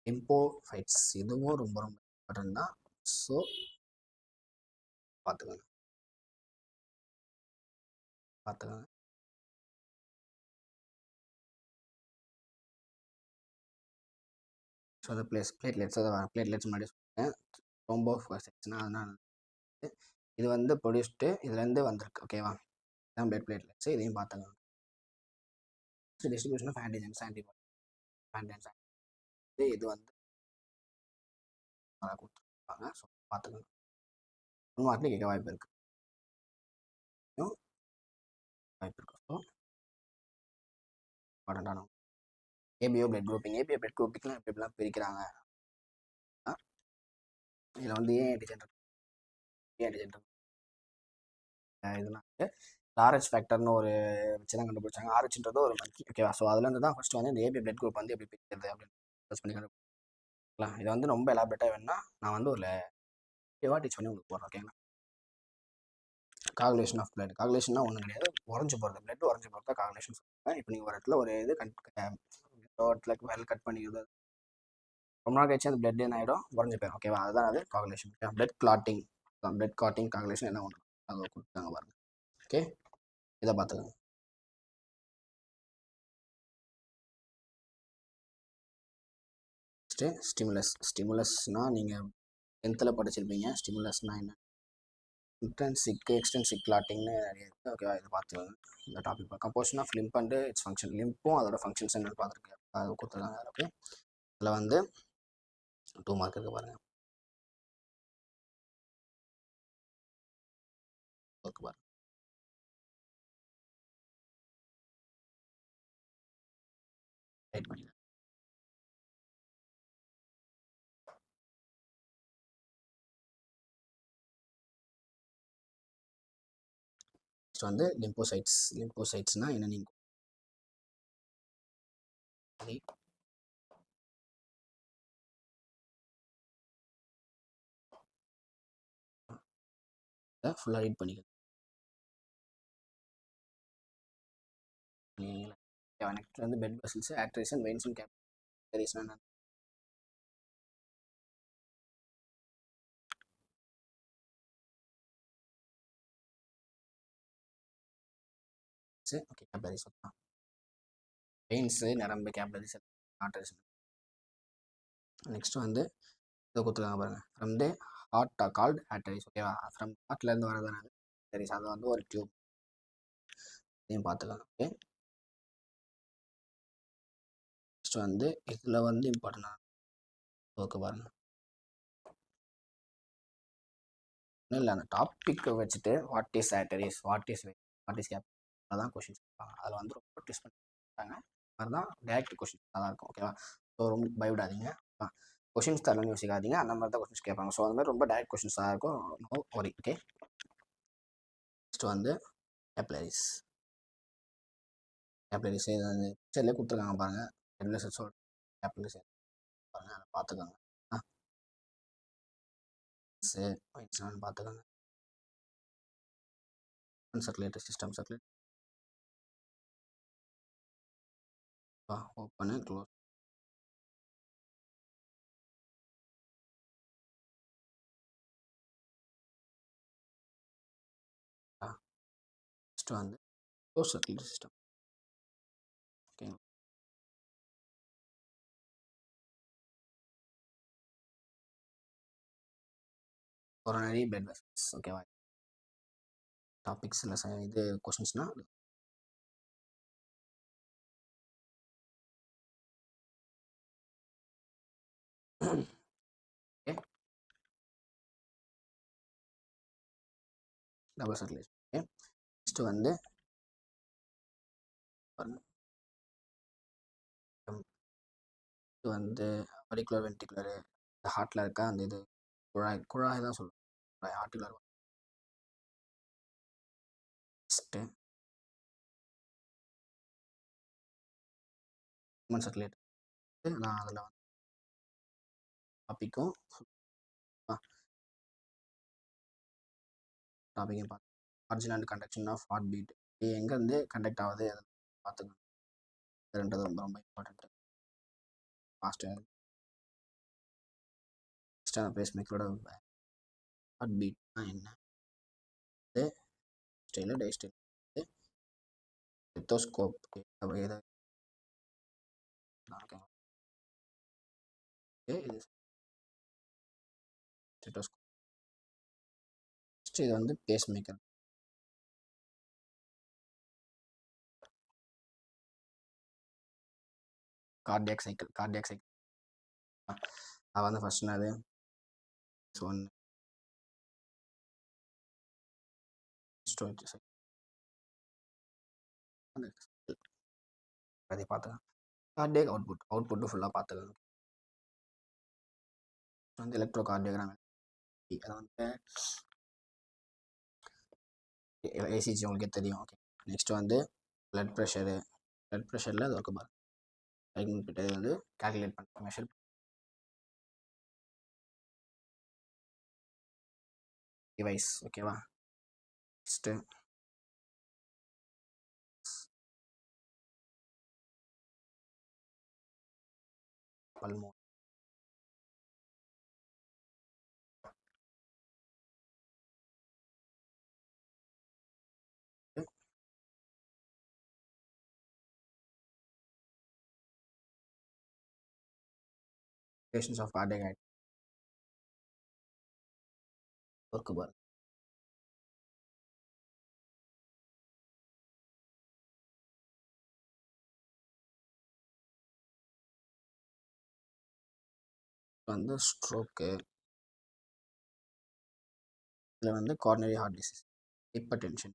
லிம்போஃபைட்ஸ் இதுவும் ரொம்ப ரொம்ப இம்பார்ட்டன்ட் தான். ஸோ பார்த்துக்கோங்க. ஸோ அது பிளேட்லெட்ஸ் முன்னாடி சொல்லுங்கள். த்ரோம்போசைட்ஸ்னால் அதனால் இது வந்து ப்ரொடியூஸ்டு இதுலேருந்து வந்திருக்கு. ஓகேவா. தான் பிளேட்லெட்ஸ். இதையும் பார்த்துக்கோங்க. டிஸ்ட்ரிபியூஷன் ஆஃப் ஆன்டிஜென்ஸ், ஆன்டிபாடிஸ் இது வந்து கொடுத்துருப்பாங்க. ஸோ பார்த்துக்கோங்க. 1 மார்க்கில் கேட்க வாய்ப்பு இருக்குது. ஸோ இம்பார்ட்டண்ட்டான ஏபிஓ பிளட் குரூப்பிங். எப்படிலாம் பிரிக்கிறாங்க. இதில் வந்து ஏன் ஆன்டிஜென் இதெல்லாம் ஆர்ஹெச் ஃபேக்டர்னு ஒரு வச்சு தான் கண்டுபிடிச்சாங்க. ஆர்ஹெச்ன்றது ஒரு மங்கி. ஓகேவா. ஸோ அதுலேருந்து தான் ஃபஸ்ட்டு வந்து இந்த ஏபி பிளட் குரூப் வந்து எப்படி பிரிக்கிறது அப்படின்னு சர்ச் பண்ணி கண்டுபிடிக்கலாம். இதை வந்து ரொம்ப எலாபரேட்டாக வேணும்னா நான் வந்து ஒரு டீச் பண்ணி உங்களுக்கு போடுறேன். ஓகேங்களா. காகுலேஷன் ஆஃப் பிளட். காகுலேஷன்னா ஒன்றும் கிடையாது, உறைஞ்சி போகிறது. பிளட் உறைஞ்சி போகிறது தான் காகுலேஷன் சொல்லுவாங்க. இப்போ நீங்கள் ஒரு இடத்துல ஒரு இது லைக் வெல் கட் பண்ணிக்கிறது. ரொம்ப நாள் கழிச்சு அந்த பிளட் என்ன ஆகிடும், உடஞ்சி போயிடும். ஓகேவா, அதுதான் அது coagulation. Okay, blood clotting. Blood clotting coagulation என்ன பண்ணுறோம் அதை கொடுத்தாங்க பாருங்க. ஓகே, இதை பார்த்துக்கோங்க. ஸ்டிமுலஸ். ஸ்டிமுலஸ்னால் நீங்கள் 10th படிச்சிருப்பீங்க. ஸ்டிமுலஸ்னால் என்ன? இன்ட்ரென்சிக் எக்ஸ்டென்சிக் கிளாட்டிங்னு நிறைய இருக்குது. ஓகேவா, இதை பார்த்துக்கோங்க. இந்த topic composition of lymph and its function. லிம்பும் அதோட ஃபங்க்ஷன்ஸ் என்னன்னு பார்த்துருக்கேன், அதை கொடுத்துருக்காங்க. ஓகே, அதில் வந்து 2 மார்க் இருக்குது பாருங்கள். ஓகே பாருங்க, ரைட் பண்ணிடுங்க. நெக்ஸ்ட் வந்து லிம்போசைட்ஸ். லிம்போசைட்ஸ்னால் என்ன நீங்கள் ஃபுல்லாக ரீட் பண்ணிக்கலாம். நெக்ஸ்ட் வந்து blood vessels, arteries and veins and கேபிலரிஸ்னா ஓகே, கேபிலரிஸ். வெயின்ஸு, நரம்பு, கேபிலரிஸ், ஆர்டரிஸ். நெக்ஸ்ட் வந்து இதை கொடுத்துருக்காங்க பாருங்கள். From the heart called arteries. ஓகேவா, ஃப்ரம் ஹார்ட்லேருந்து வரதான ஆர்டரிஸ், அது வந்து ஒரு டியூப். இதையும் பார்த்துக்கலாம். ஓகே, நெக்ஸ்ட் வந்து இதில் வந்து இம்பார்ட்டண்டான ஓகே பாருங்கள். ஒன்றும் இல்லை, அந்த டாப்பிக்கை வச்சுட்டு what is arteries, what is cap, அதான் கொஷின்ஸ் கேட்பாங்க. அதில் வந்து ரொம்ப ட்விஸ்ட் பண்ணிட்டாங்க. அதுதான் டேரக்ட் கொஷின்ஸ் தான் இருக்கும். ஓகேவா, ஸோ ரொம்ப பயப்படாதீங்க. கொஷின்ஸ் தரலன்னு யோசிக்காதீங்க, அந்த மாதிரி தான் கொஷின்ஸ் கேட்பாங்க. ஸோ அந்த மாதிரி ரொம்ப டேரக்ட் கொஷின்ஸாக இருக்கும். No worry. ஓகே, நெக்ஸ்ட் வந்து கேப்லரிஸ். கேப்லரிஸ் இது வந்து பிக்சர்லேயே கொடுத்துருக்காங்க பாருங்கள். கேப்லரிஸோட கேப்லரிஸ் பாருங்கள், அதை பார்த்துக்கோங்க. பார்த்துக்கோங்க. Circulatory system, circulate open close. Next வந்து க்ளோஸ் சர்க்குலேட்டரி சிஸ்டம். ஓகேங்களா, கொரோனரி பிளட் வெசல்ஸ். ஓகேவா, டாபிக்ஸ் இல்லை இது கொஷின்ஸ்னால் okay, double circulation. Okay, next வந்து இது வந்து ஆர்டிகுலர் வென்டிகுலரு, இந்த ஹார்ட்டில் இருக்க அந்த இது குழாய், குழாய் தான் சொல்லுவோம். குழாய் ஆர்டிகுலர். Next human circulator. நான் அதில் வந்து டாப்பிக்கும் டாப்பிக்கையும் பார்த்து origin and conduction of heartbeat, இது எங்கேருந்து கண்டக்ட் ஆகுது அதை பார்த்துக்கணும். ரெண்டு ரொம்ப ரொம்ப இம்பார்ட்டன்ட்டு. ஃபாஸ்ட்டு எக்ஸ்டர்னல் பேஸ் மேக்கரோட ஹார்ட் பீட்னா என்ன, இது ஸ்டைலு டைஸ்டைல், ஸ்டெத்தோஸ்கோப். இது ஸ்டெத்தோஸ்கோப். நெக்ஸ்ட் இது வந்து pacemaker. Cardiac cycle. Cardiac cycle அது வந்து ஃபர்ஸ்ட் என்னது, ஒன் ஸ்டோரேஜ் சைக்கிள் அதை பார்த்துக்கலாம். கார்டியாக் அவுட்புட்டு ஃபுல்லாக பார்த்துக்கலாம். வந்து எலக்ட்ரோ கார்டியோகிராம், அதை வந்து ஏசிஜி உங்களுக்கே தெரியும். ஓகே, நெக்ஸ்ட் வந்து பிளட் ப்ரெஷரு. பிளட் ப்ரெஷரில் அது ஒர்க்கு பாருங்க. இது வந்து கால்குலேட் பண்ண மெஷர் டிவைஸ். ஓகேவா, next pulmonary. Patients of cardiac activity work பாருங்க. வந்து ஸ்ட்ரோக்கு, இதில் வந்து coronary heart disease, hypertension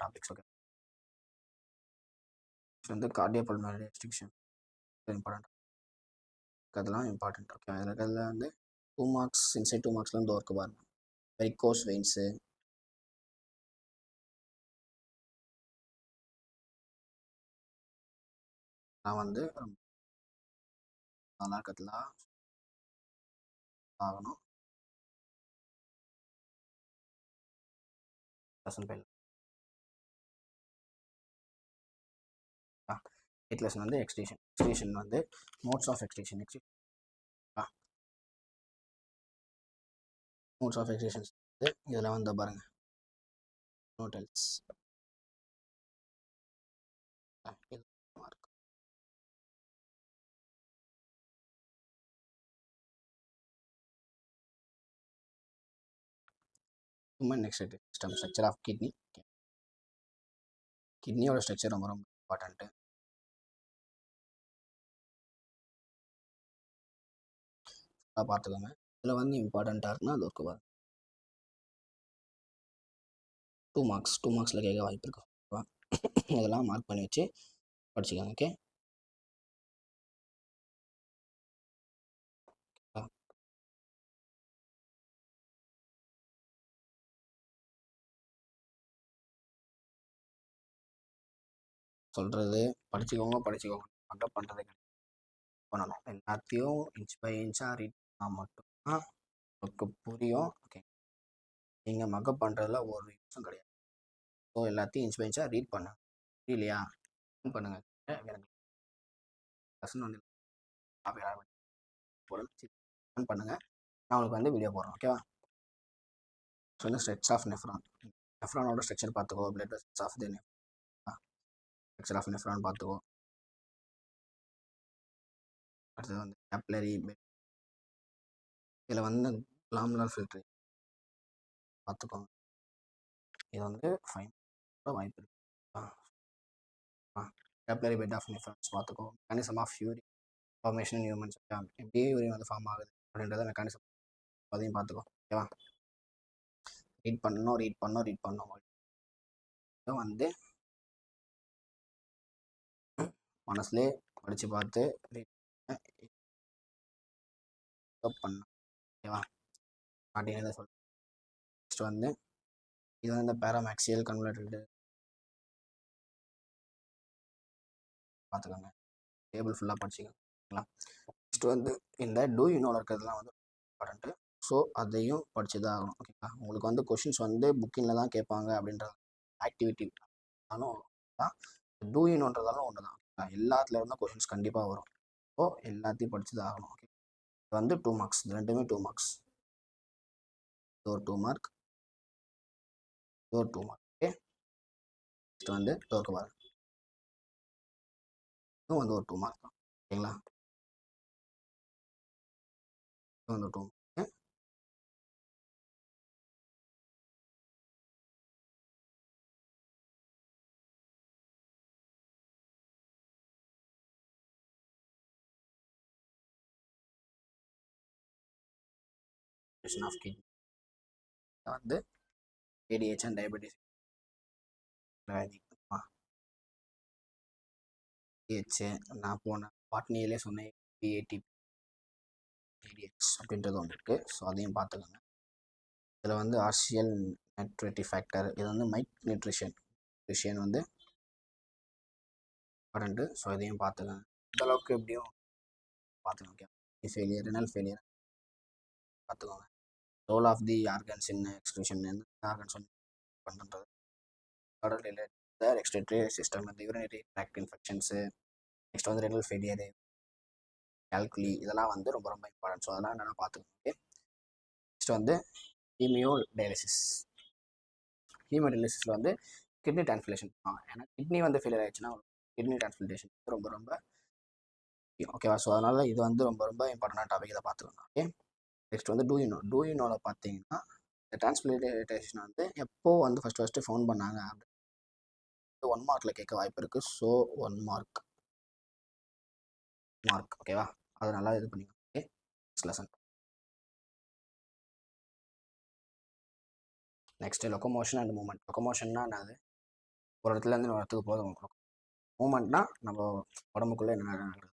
topics. Okay, வந்து கார்டியோபல்மனரி ரெஸ்ட்ரிக்ஷன் இம்பார்ட்டன்ட், அதெல்லாம் இம்பார்ட்டன்ட். ஓகே, அதில் இருக்கிறதுல வந்து 2 மார்க்ஸ் இன்சைட் 2 மார்க்ஸ்லாம் வந்து ஒர்க்கு பாருங்க. வெரிகோஸ் வெயின்ஸு, நான் வந்து நல்லா இருக்கிறதுல ஆகணும். லெசன் வந்து எக்ஸ்டேஷன் வந்து modes of excretion modes of excretions வந்து இதில் வந்து பாருங்க நோட்டல்ஸ் human extractive system, structure of kidney. கிட்னியோட ஸ்ட்ரக்சர் ரொம்ப ரொம்ப இம்பார்ட்டன்ட்டு. பார்த்துக்கோங்க. இதில் வந்து இம்பார்ட்டண்ட்டாக இருக்குன்னா அது ஒர்க்கு வரும். 2 மார்க்ஸில் கேட்க வாய்ப்பு இருக்கு. இதெல்லாம் மார்க் பண்ணி வச்சு படிச்சுக்கோங்க. ஓகே, சொல்கிறது படிச்சுக்கோங்க. மக்கப் பண்ணுறது பண்ணணும். எல்லாத்தையும் இன்ச் பை இன்ச்சாக ரீட் பண்ணால் மட்டும்தான் உங்களுக்கு புரியும். ஓகே, நீங்கள் மக்கப் பண்ணுறதுல ஒரு யூஸும் கிடையாது. ஸோ எல்லாத்தையும் இன்ச் பை இன்ச்சாக ரீட் பண்ணுங்க. இல்லையா பண்ணுங்கள். லெசன் வந்து பண்ணுங்கள். நான் உங்களுக்கு வந்து வீடியோ போடுறேன். ஓகேவா? ஸோ வந்து ஸ்ட்ரக்சர் ஆஃப் நெஃப்ரானோட ஸ்ட்ரக்சர் பார்த்துக்கோ. Blood vessels of the structure of nephron பார்த்துக்கோ. அடுத்தது வந்து கேப்லரி பெட், இதில் வந்து லாமுலர் ஃபில்ட்ரி பார்த்துக்கோங்க. இது வந்து ஃபைன் வாய்ப்பு இருக்கு. கேப்லரி பெட் ஆஃப் நெஃப்ரான்ஸ் பார்த்துக்கோ. Mechanism of urine formation in humans, எப்படியே யூரின் வந்து ஃபார்ம் ஆகுது அப்படின்றத மெக்கானிசம் அதையும் பார்த்துக்கோ. ஓகேவா? ரீட் பண்ணணும். வந்து மனசுலேயே படித்து பார்த்து பண்ணணும். ஓகேவா? அப்படின்னு சொல்கிறேன். நெக்ஸ்ட் வந்து இது வந்து இந்த பேராமேக்சியல் கன்வெர்டட் பார்த்துக்கோங்க. டேபிள் ஃபுல்லாக படிச்சுக்கலாம். நெக்ஸ்ட் வந்து இந்த டூ யூனோவில் இருக்கிறதுலாம் வந்து இம்பார்ட்டன்ட்டு. ஸோ அதையும் படித்து தான் ஆகணும். ஓகேங்களா? உங்களுக்கு வந்து கொஷின்ஸ் வந்து புக்கிங்கில் தான் கேட்பாங்க அப்படின்றது ஆக்டிவிட்டி ஆனாலும் தான், டூ யூனோன்றதாலும் ஒன்று தான். ஓகேங்களா? எல்லாத்துல இருந்தால் கொஷின்ஸ் கண்டிப்பாக வரும். ஸோ எல்லாத்தையும் படித்து தான் ஆகணும். ஓகே, இது வந்து 2 மார்க்ஸ், இது ரெண்டுமே 2 மார்க்ஸ். இது ஒரு 2 மார்க், இது ஒரு 2 மார்க். ஓகே, நெக்ஸ்ட் வந்து டோருக்கு பாருங்க. இதுவும் வந்து ஒரு 2 மார்க் தான். ஓகேங்களா? இது வந்து 2 மார்க். ஆஃப் கிட்னி வந்து ஏடிஹெச் அண்ட் டயபெட்டிஸ் ஏடிஹெச் நான் போன பாட்னியிலே சொன்னேன். ஏடிபி ஏடிஹெச் அப்படின்றது ஒன்று இருக்குது. ஸோ அதையும் பார்த்துக்கோங்க. இதில் வந்து ஆர்சியல் நியூட்ரிட்டிவ் ஃபேக்டர், இது வந்து மைக் நியூட்ரிஷன் வந்து இம்பார்ட்டன்ட்டு. ஸோ இதையும் பார்த்துக்கோங்க. இந்த அளவுக்கு எப்படியும் பார்த்துக்கோங்க. ஃபெயிலியர், ரெனல் ஃபெயிலியர் பார்த்துக்கோங்க. Role of the organs in excretion, எந்த ஆர்கன்ஸ் வந்து பண்ணுறது, எக்ஸ்ட்ரேட்டரி சிஸ்டம், வந்து யூரினரி ட்ராக்ட் இன்ஃபெக்ஷன்ஸு, நெக்ஸ்ட் வந்து ரெனல் ஃபெயிலியரு, கால்குலி இதெல்லாம் வந்து ரொம்ப ரொம்ப இம்பார்ட்டன்ட். ஸோ அதெல்லாம் என்னென்ன பார்த்துக்கோங்க. நெக்ஸ்ட் வந்து ஹீமியோ டயாலிசிஸ். ஹீமியோ டயாலிசிஸில் வந்து கிட்னி டிரான்ஸ்பிளேஷன். ஏன்னா கிட்னி வந்து ஃபெயிலியர் ஆயிடுச்சுன்னா கிட்னி டிரான்ஸ்பிளேஷன் ரொம்ப ரொம்ப ஓகேவா. ஸோ அதனால் இது வந்து ரொம்ப ரொம்ப இம்பார்ட்டண்டான டாபிக், இதை பார்த்துக்கோங்க. ஓகே. நெக்ஸ்ட் வந்து டூயினோவில் பார்த்தீங்கன்னா இந்த டிரான்ஸ்பிளேஷன் வந்து எப்போ வந்து ஃபஸ்ட்டு ஃபவுண்ட் பண்ணாங்க அப்படின்னு 1 மார்க்கில் கேட்க வாய்ப்பு இருக்குது. ஸோ 1 மார்க் ஓகேவா. அதை நல்லா இது பண்ணிக்கோங்க. Okay. Next lesson. Next locomotion and movement. லொக்கோமோஷன்னா என்னது? ஒரு இடத்துலேருந்து இன்னொரு இடத்துக்கு போதும். மூவ்மெண்ட்னா நம்ம உடம்புக்குள்ளே என்ன நடக்குது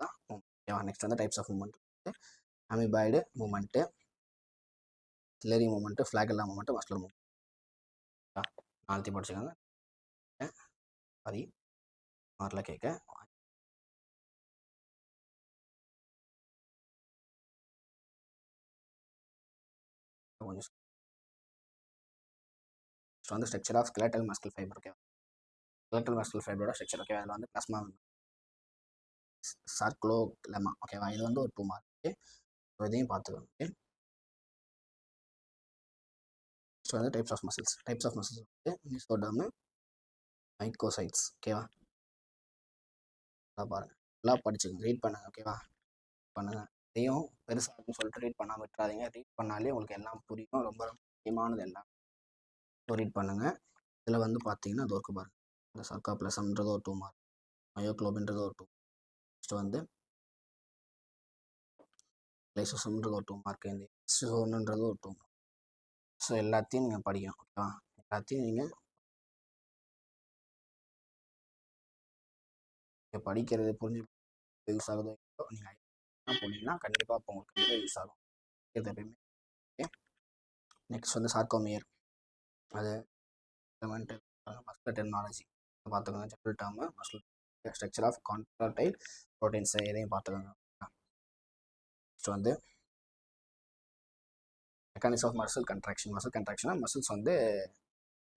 தான் ஓகேவா. நெக்ஸ்ட் வந்து types of movement. Amoeboid movement, ciliary movement, flagella movement, muscular movement. நாளைக்கு படிச்சுக்கோங்க. அது மாரில் கேட்க கொஞ்சம் வந்து structure of skeletal muscle fibre. Okay. Skeletal muscle ஃபைபரோட ஸ்ட்ரக்சர். ஓகே. அதில் வந்து பிளாஸ்மா சார்க்லோலெமா. ஓகேவா. இது வந்து ஒரு 2 மார்க். ஓகே. ஸோ இதையும் பார்த்துக்கோங்க. ஓகே. நெக்ஸ்ட் வந்து types of muscles. Types of muscles வந்து மீசோடர்மு, மைக்கோசைட்ஸ். ஓகேவா. நல்லா பாருங்கள், நல்லா படிச்சுக்கோங்க, ரீட் பண்ணுங்கள். ஓகேவா. பண்ணுங்கள். இதையும் பெருசாக இருக்குன்னு சொல்லிட்டு ரீட் பண்ணாமல் விட்டுறாதீங்க. ரீட் பண்ணாலே உங்களுக்கு எல்லாம் புரியும். ரொம்ப முக்கியமானது எல்லாம் ரீட் பண்ணுங்கள். இதில் வந்து பார்த்தீங்கன்னா அது ஒர்க்கு பாருங்கள். இந்த சர்க்காப்ளசம்ன்றது ஒரு 2 மார்க், மயோக்ளோபின்றது ஒரு 2. நெக்ஸ்ட் வந்து லைசோசோம்ன்றது ஒரு 2 மார்க், இந்த எக்ஸோன்ன்றது ஒரு 2 மார்க். ஸோ எல்லாத்தையும் நீங்கள் படிக்கணும். ஓகேவா. எல்லாத்தையும் நீங்கள் படிக்கிறது புரிஞ்சு யூஸ் ஆகுதோ நீங்கள் போனீங்கன்னா கண்டிப்பாக இப்போ உங்களுக்கு கண்டிப்பாக யூஸ் ஆகும் இது எப்பயுமே. ஓகே. நெக்ஸ்ட் வந்து சார்கோமியர். அது மஸ்குலர் டெர்மினாலஜி பார்த்துக்கோங்க. General term muscular structure of contractile proteins எதையும் பார்த்துக்கோங்க. நெக்ஸ்ட் வந்து mechanics of muscle contraction. Muscle கன்ட்ராக்ஷனாக மசில்ஸ் வந்து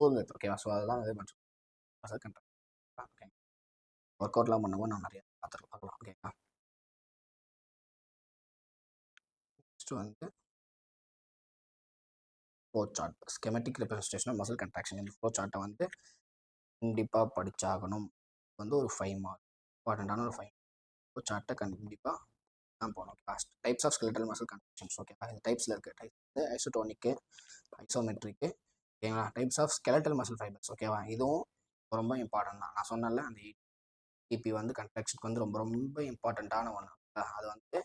கூர்ந்து. ஓகேவா. ஸோ அதெல்லாம் வந்து மசில் கன்ட்ராக்ஷன். ஓகே. ஒர்க் அவுட்லாம் பண்ணும்போது நான் நிறைய பார்க்கலாம். ஓகேங்களா. நெக்ஸ்ட் வந்து flow chart, schematic representation of muscle contraction. இந்த ஃப்ளோ சார்ட்டை வந்து கண்டிப்பாக படித்தாகணும். வந்து ஒரு 5 மார்க் இம்பார்ட்டண்ட்டான ஒரு 5 ஃப்ளோ சார்ட்டை கண்டிப்பாக தான் போகணும். Last types of skeletal muscle contractions. Okay. இந்த டைப்ஸில் இருக்குது. டைப்ஸ் வந்து ஐசோடோனிக்கு, ஐசோமெட்ரிக்கு. ஓகேங்களா. Types of skeletal muscle fibres. ஓகேவா. இதுவும் ரொம்ப இம்பார்ட்டன்ட் தான். நான் சொன்னல அந்த ஏடிபி வந்து கன்ட்ராக்ஷனுக்கு வந்து ரொம்ப ரொம்ப இம்பார்ட்டண்ட்டான ஒன்று. அது வந்து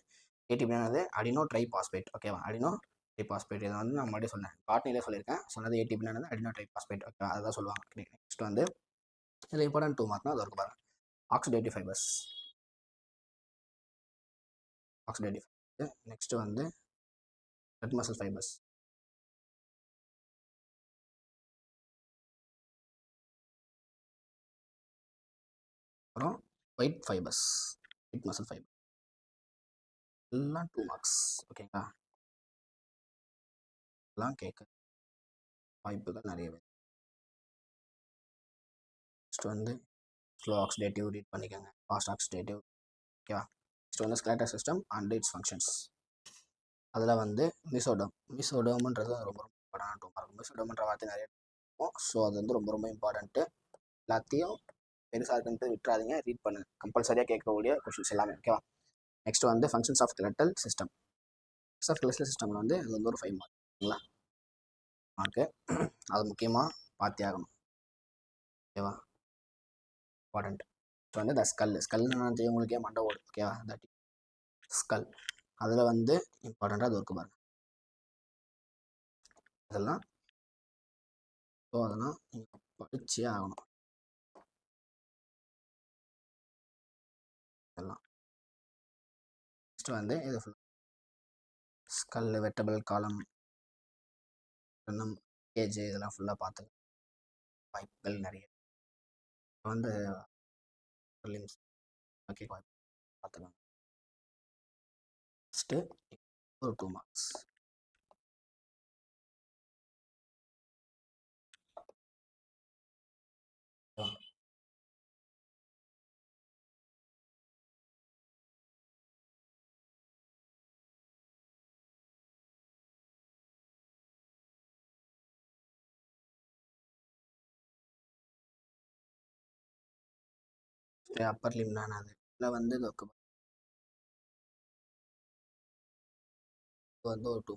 ஏடிபியானது அடினோ ட்ரைபாஸ்பேட். ஓகேவா. அடினோ ட்ரைபாஸ்பேட் இதை வந்து நான் முன்னாடியே சொன்னேன், பாட்னிலே சொல்லியிருக்கேன். சொன்னது ஏடிபியானது அடினோ ட்ரைபாஸ்பேட். ஓகே. அதுதான் சொல்லுவாங்க. நெக்ஸ்ட் வந்து இதில் இம்பார்ட்டன்ட் 2 மார்க்னா அது இருக்கு பாருங்க. Oxidative fibres. ஆக்சிடேட்டிவ். நெக்ஸ்ட் வந்து ரெட் மசில் ஃபைபர்ஸ். அப்புறம் white fibres, white muscle fibre. எல்லாம் 2 மார்க்ஸ். ஓகேங்களா. எல்லாம் கேட்க வாய்ப்புகள் நிறையவே. நெக்ஸ்ட் வந்து ஸ்லோ ஆக்சிடேட்டிவ் ரீட் பண்ணிக்கோங்க, ஃபாஸ்ட் ஆக்சிடேட்டிவ். ஓகேவா. நெக்ஸ்ட் வந்து skeletal system and it's functions. அதில் வந்து மிசோடோம்ன்றது ரொம்ப ரொம்ப இம்பார்ட்டன்ட் 2 மார்க். மிசோடோம்ன்ற வார்த்தை நிறைய இருக்கும். ஸோ அது வந்து ரொம்ப ரொம்ப இம்பார்ட்டன்ட்டு. எல்லாத்தையும் பெருசாக இருக்குன்ட்டு விட்டுறாதீங்க, ரீட் பண்ணுங்க. கம்பல்சரியாக கேட்கக்கூடிய கொஷின்ஸ் எல்லாமே. ஓகேவா. நெக்ஸ்ட் வந்து functions of skeletal system. Skeletal சிஸ்டமில் வந்து அது வந்து ஒரு 5 மார்க். ஓகேங்களா. மார்க்கு அது முக்கியமாக பார்த்தே ஆகணும். ஓகேவா. இம்பார்ட்டன்ட். ஸோ வந்து இந்த ஸ்கல்னு தெரியும் உங்களுக்கே, மண்டை ஓடு. ஓகேவா. That skull. அதில் வந்து இம்பார்ட்டண்ட்டாக அது ஒர்க்கு பாருங்க. இதெல்லாம் ஸோ அதெல்லாம் நீங்கள் படிச்சே ஆகணும். இதெல்லாம் நெக்ஸ்ட் வந்து இது ஃபுல் ஸ்கல், வெட்டபிள் காலம், ஏஜ் இதெல்லாம் ஃபுல்லாக பார்த்து வாய்ப்புகள் நிறைய வந்து ஓகே வாய்ப்பு பார்த்துக்கலாம். நெக்ஸ்ட்டு ஒரு 2 மார்க்ஸ். அப்பர் லிம் தான் அது. இதில் வந்து இது வந்து ஒரு 2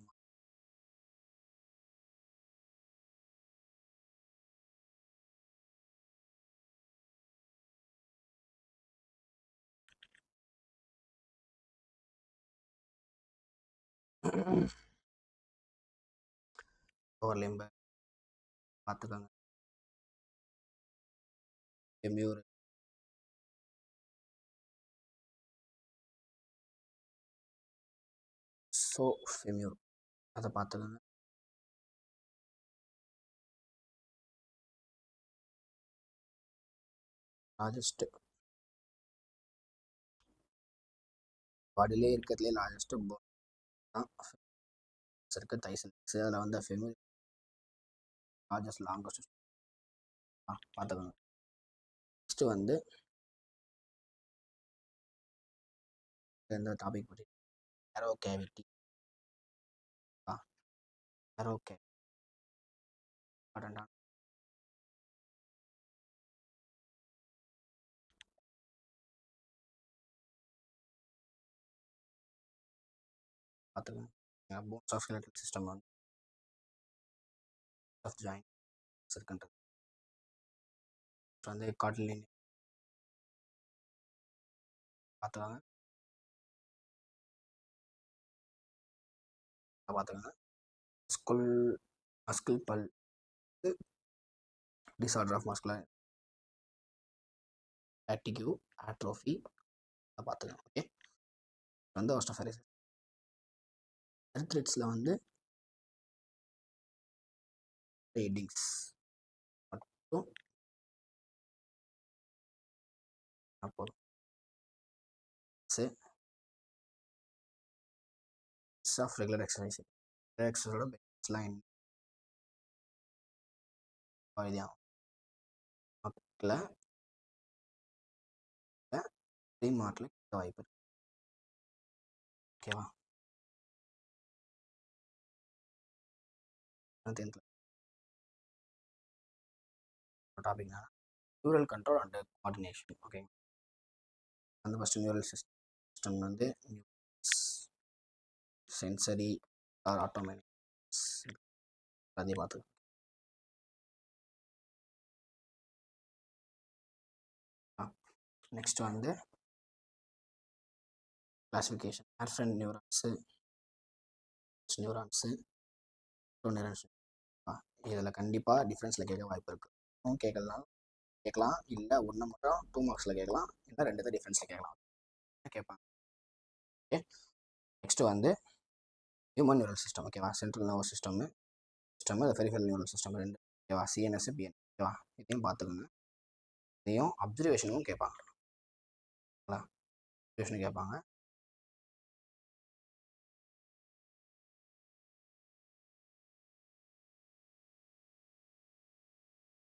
ஓவர் லிம்ப பார்த்துக்கோங்க. ஃபெமியூர் ஃபெமியூர் அதை பார்த்துக்கோங்க. லார்ஜஸ்ட் பாடியிலே இருக்கிறதுலே லார்ஜஸ்ட் போன் தான் இருக்க தைசல். அதில் வந்து ஃபெமியூர் லார்ஜஸ்ட் லாங்கஸ்ட் பார்த்துக்கோங்க. நெக்ஸ்ட்டு வந்து இந்த டாபிக் பற்றி நேரோ கேவிட்டி நேரோ கே இம்பார்ட்டண்டான பார்த்துக்கோங்க. போன்ஸ் ஆஃப் ஸ்கெலட்டல் சிஸ்டம் வந்து ஆஃப் ஜாயிண்ட் இருக்குன்றது வந்து கார்டிலின் பார்த்துக்கோங்க. பார்த்துக்கோங்க. மஸ்கிள் பல் டிசார்டர் ஆஃப் மஸ்குலர் ஆக்டிவ்யூ ஆட்ரோஃபி பார்த்துக்கோங்க. ஓகே, வந்து ஆஸ்டோஃபரிசிஸ். எர்த்ரிட்ஸில் வந்து ரீடிங்ஸ் மட்டும் போதும். ஆஃப் ரெகுலர் எக்ஸசைஸ் எக்ஸசைஸோட பேஸ்லைன் மக்களை மாட்டில் வாய்ப்பு இருக்கு. ஓகேவா? 10th topic neural control and coordination. Okay, அந்த ஃபஸ்ட்டு நியூரல் சிஸ்டம் வந்து சென்சரி ஆர் ஆட்டோமேட்டிக் அதையும் பார்த்துக்கோங்க. நெக்ஸ்ட் வந்து கிளாசிஃபிகேஷன் ஆர்ஃபன் நியூரான்ஸு நியூரான்ஸு இதில் கண்டிப்பாக டிஃப்ரென்ஸில் கேட்க வாய்ப்பு இருக்குது. கேட்கலாம், இல்லை ஒன்று மட்டும் 2 மார்க்ஸில் கேட்கலாம், இல்லை 2 தான் டிஃப்ரென்ஸில் கேட்பாங்க. ஓகே, நெக்ஸ்ட்டு வந்து ஹியூமன் நியூரல் சிஸ்டம். ஓகேவா? Central nervous system peripheral neural system 2. ஓகேவா? CNS PN. ஓகேவா? இதையும் பார்த்துக்கோங்க. இதையும் அப்சர்வேஷனும் கேட்பாங்க. அப்சர்வேஷனும் கேட்பாங்க.